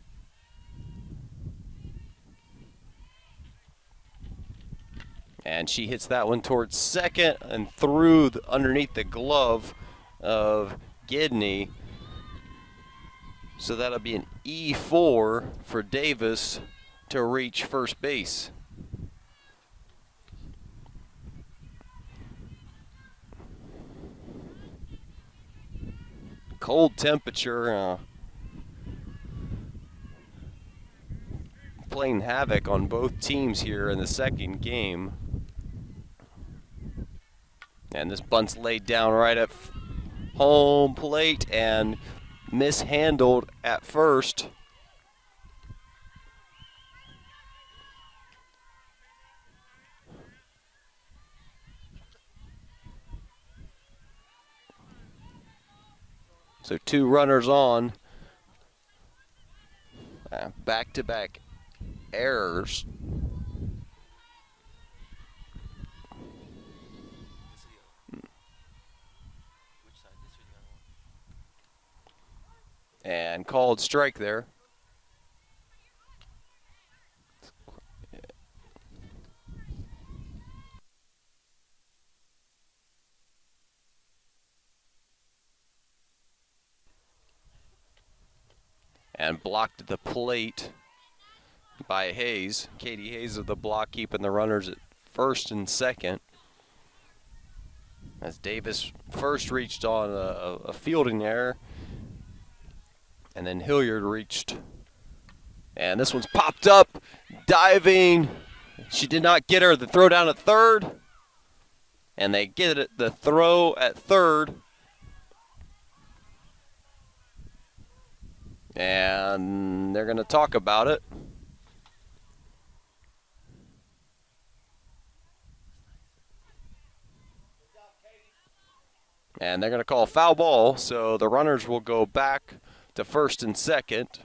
And she hits that one towards second and through underneath the glove of Gidney. So that'll be an E4 for Davis to reach first base. Cold temperature playing havoc on both teams here in the second game. And this bunt's laid down right at home plate and mishandled at first. So 2 runners on. Back-to-back errors. And called strike there. And blocked at the plate by Hayes. Katie Hayes of the block, keeping the runners at first and second. As Davis first reached on a fielding error. And then Hilliard reached. And this one's popped up, diving. She did not get her. The throw down at third. And they get it, the throw at third. And they're going to talk about it. And they're going to call foul ball, so the runners will go back to first and second.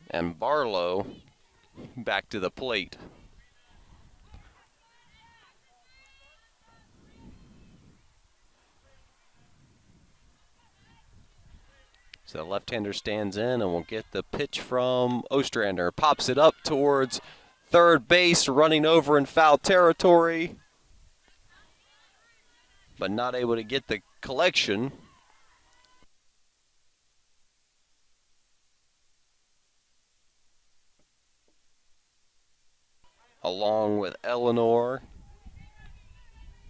And Barlow back to the plate. So the left-hander stands in and will get the pitch from Ostrander. Pops it up towards third base, running over in foul territory, but not able to get the collection. Along with Eleanor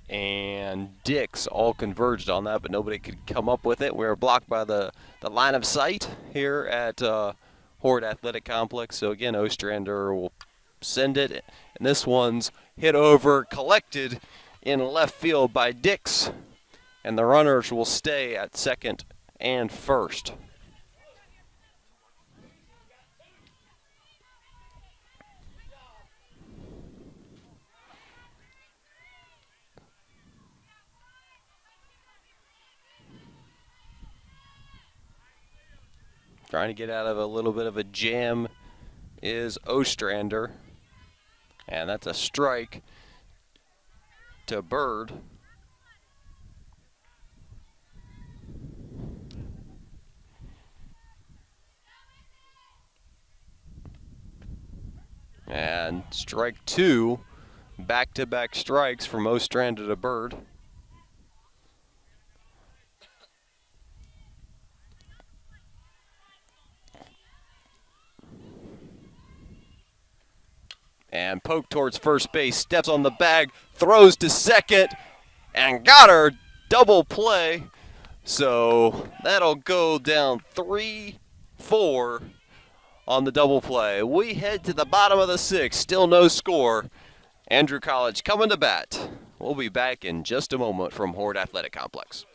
and Dix all converged on that, but nobody could come up with it. We were blocked by the line of sight here at Horde Athletic Complex. So again, Ostrander will send it, and this one's hit over, collected in left field by Dix, and the runners will stay at second and first. Trying to get out of a little bit of a jam is Ostrander. And that's a strike to Bird. And strike 2, back-to-back strikes from Ostrander to Bird. And poke towards first base, steps on the bag, throws to second, and got her. Double play. So that'll go down 3-4 on the double play. We head to the bottom of the 6th, still no score. Andrew College coming to bat. We'll be back in just a moment from Horde Athletic Complex.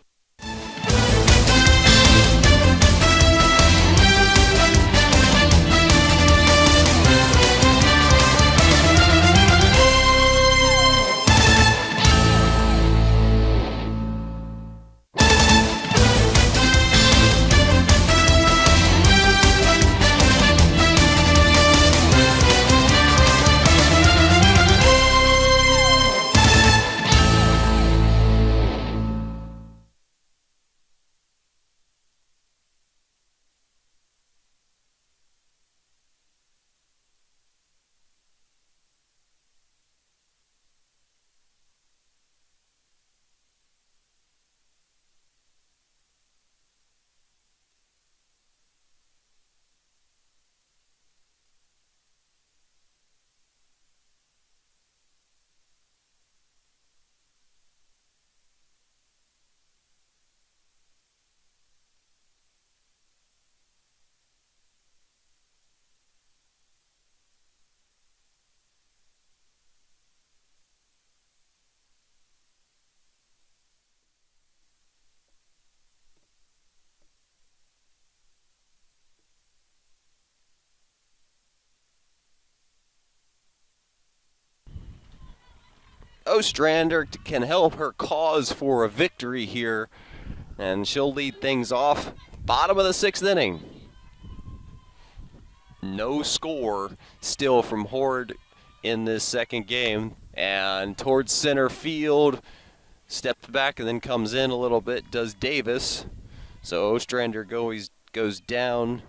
Ostrander can help her cause for a victory here, and she'll lead things off. Bottom of the 6th inning. No score still from Horde in this second game, and towards center field, steps back and then comes in a little bit, does Davis. So Ostrander goes down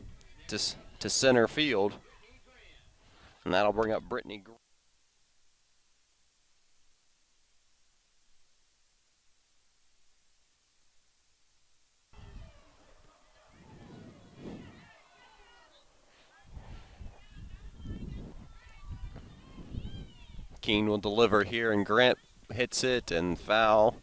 to center field, and that'll bring up Brittany. Keene will deliver here, and Grant hits it and foul.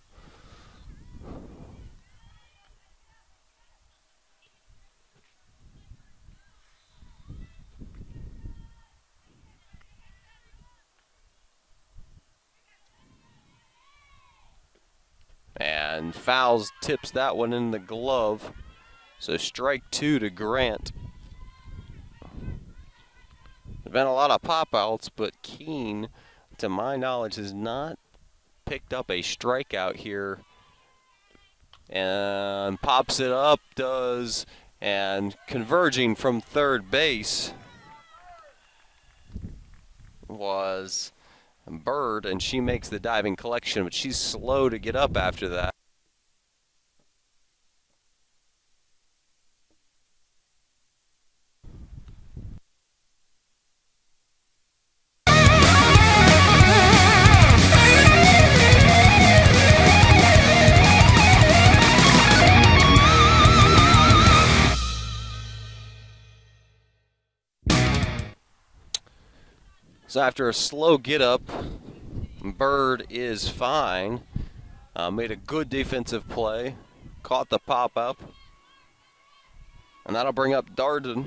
And Fouls tips that one in the glove. So strike 2 to Grant. There's been a lot of pop-outs, but Keene, to my knowledge, has not picked up a strikeout here. And pops it up, and converging from third base was Bird, and she makes the diving collection, but she's slow to get up after that. So after a slow get up, Bird is fine. Made a good defensive play, caught the pop up, and that'll bring up Darden.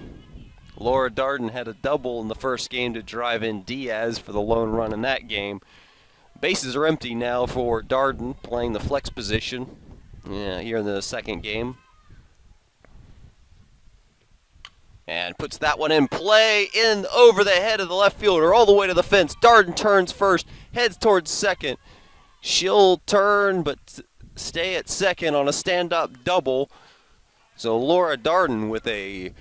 Laura Darden had a double in the first game to drive in Diaz for the lone run in that game. Bases are empty now for Darden, playing the flex position here in the second game. And puts that one in play, in over the head of the left fielder, all the way to the fence. Darden turns first, heads towards second. She'll turn, but stay at second on a stand-up double. So Laura Darden with a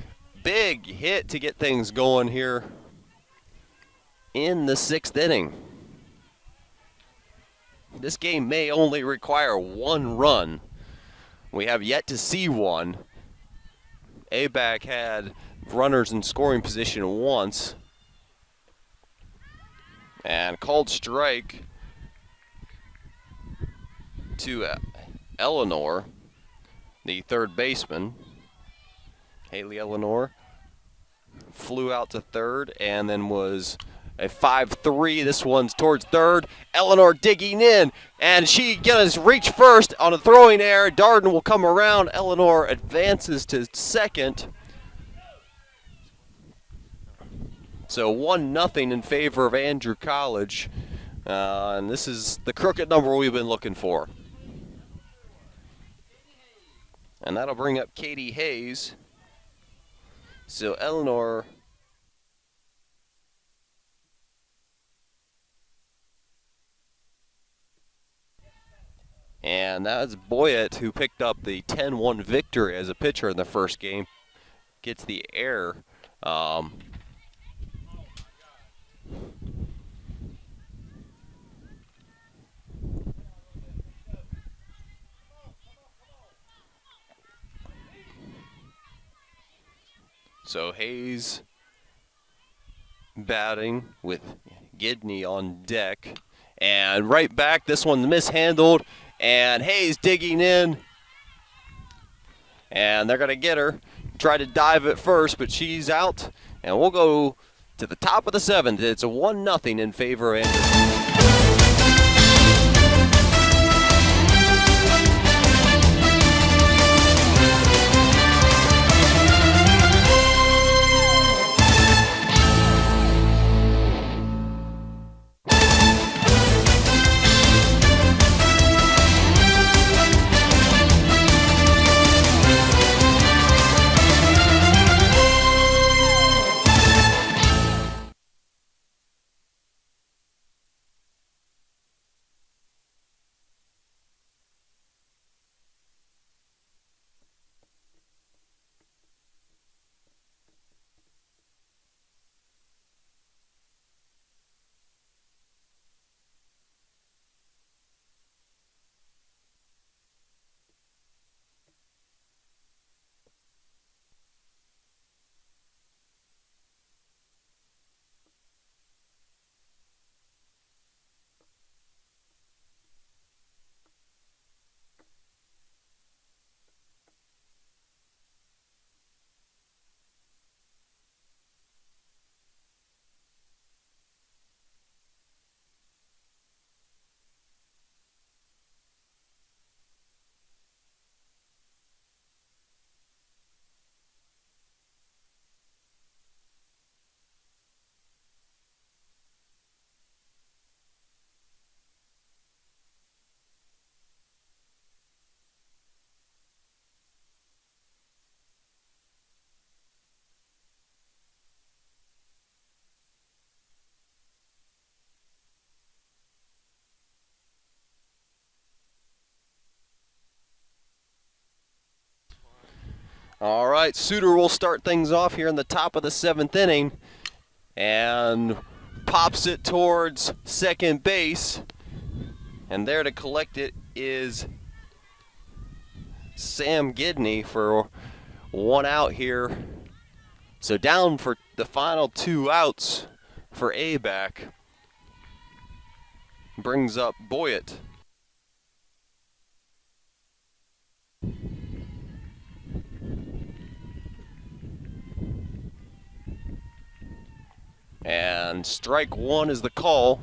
big hit to get things going here in the 6th inning. This game may only require one run. We have yet to see one. ABAC had runners in scoring position once, and called strike to Eleanor, the third baseman. Haley Eleanor flew out to third, and then was a 5-3. This one's towards third. Eleanor digging in, and she gonna reach first on a throwing error. Darden will come around. Eleanor advances to second. So 1-0 in favor of Andrew College. And this is the crooked number we've been looking for. And that'll bring up Katie Hayes. So Eleanor and that's Boyett, who picked up the 10-1 victory as a pitcher in the first game. Gets the error. So Hayes batting with Gidney on deck. And right back, this one mishandled. And Hayes digging in. And they're going to get her. Try to dive at first, but she's out. And we'll go to the top of the 7th. It's a 1-0 in favor of Andrew. All right, Suter will start things off here in the top of the 7th inning and pops it towards second base. And there to collect it is Sam Gidney for 1 out here. So down for the final 2 outs for ABAC. Brings up Boyett. And strike 1 is the call.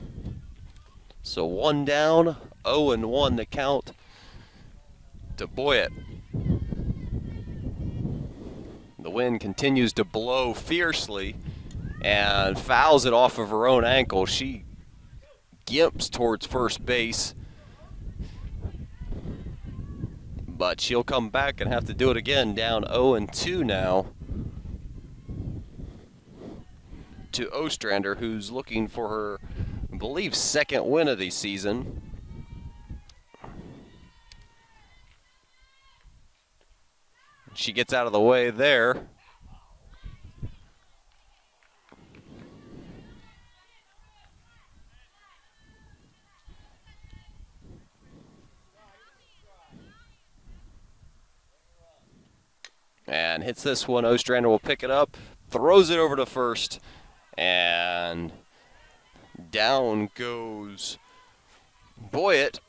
So 1 down, 0-1 the count to Boyett. The wind continues to blow fiercely and fouls it off of her own ankle. She gimps towards first base, but she'll come back and have to do it again, down 0-2 now to Ostrander, who's looking for her, I believe, 2nd win of the season. She gets out of the way there. And hits this one. Ostrander will pick it up, throws it over to first, and down goes Boyett.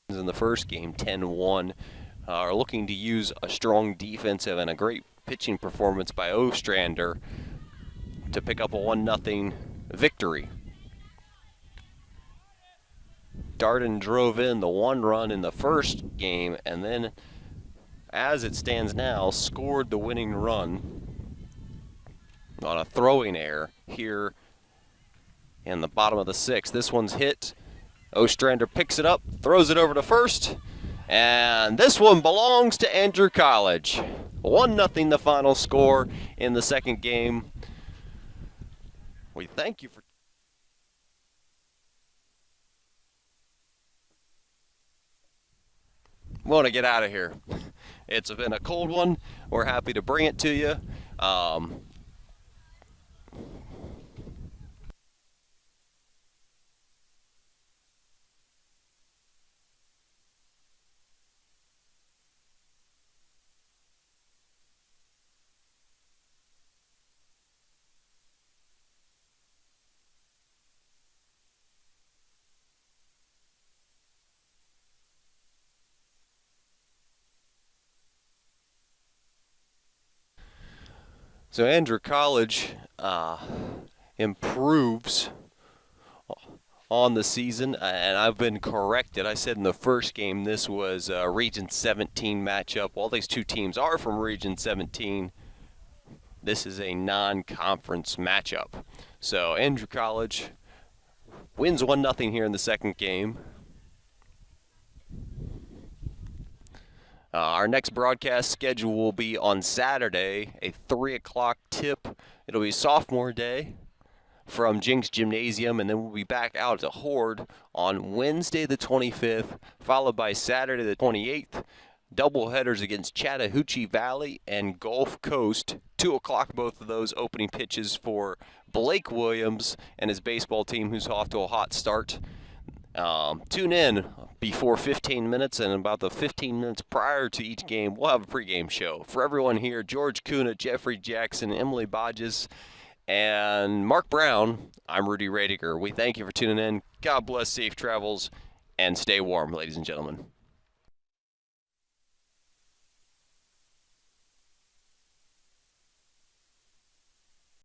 In the first game, 10-1, are looking to use a strong defensive and a great pitching performance by Ostrander to pick up a 1-0 victory. Darden drove in the 1 run in the first game, and then, as it stands now, scored the winning run on a throwing error here in the bottom of the 6th. This one's hit. Ostrander picks it up, throws it over to first, and this one belongs to Andrew College. 1-0 the final score in the 2nd game. We thank you for... Want to get out of here. It's been a cold one. We're happy to bring it to you. So Andrew College improves on the season, and I've been corrected. I said in the first game this was a Region 17 matchup. While these two teams are from Region 17, this is a non-conference matchup. So Andrew College wins 1-0 here in the 2nd game. Our next broadcast schedule will be on Saturday, a 3 o'clock tip. It'll be sophomore day from Jinx Gymnasium, and then we'll be back out at Horde on Wednesday the 25th, followed by Saturday the 28th. Double headers against Chattahoochee Valley and Gulf Coast. 2 o'clock, both of those opening pitches for Blake Williams and his baseball team, who's off to a hot start. Tune in before 15 minutes, and about the 15 minutes prior to each game, we'll have a pregame show. For everyone here, George Kuna, Jeffrey Jackson, Emily Bodges, and Mark Brown, I'm Rudy Radiger. We thank you for tuning in. God bless, safe travels, and stay warm, ladies and gentlemen.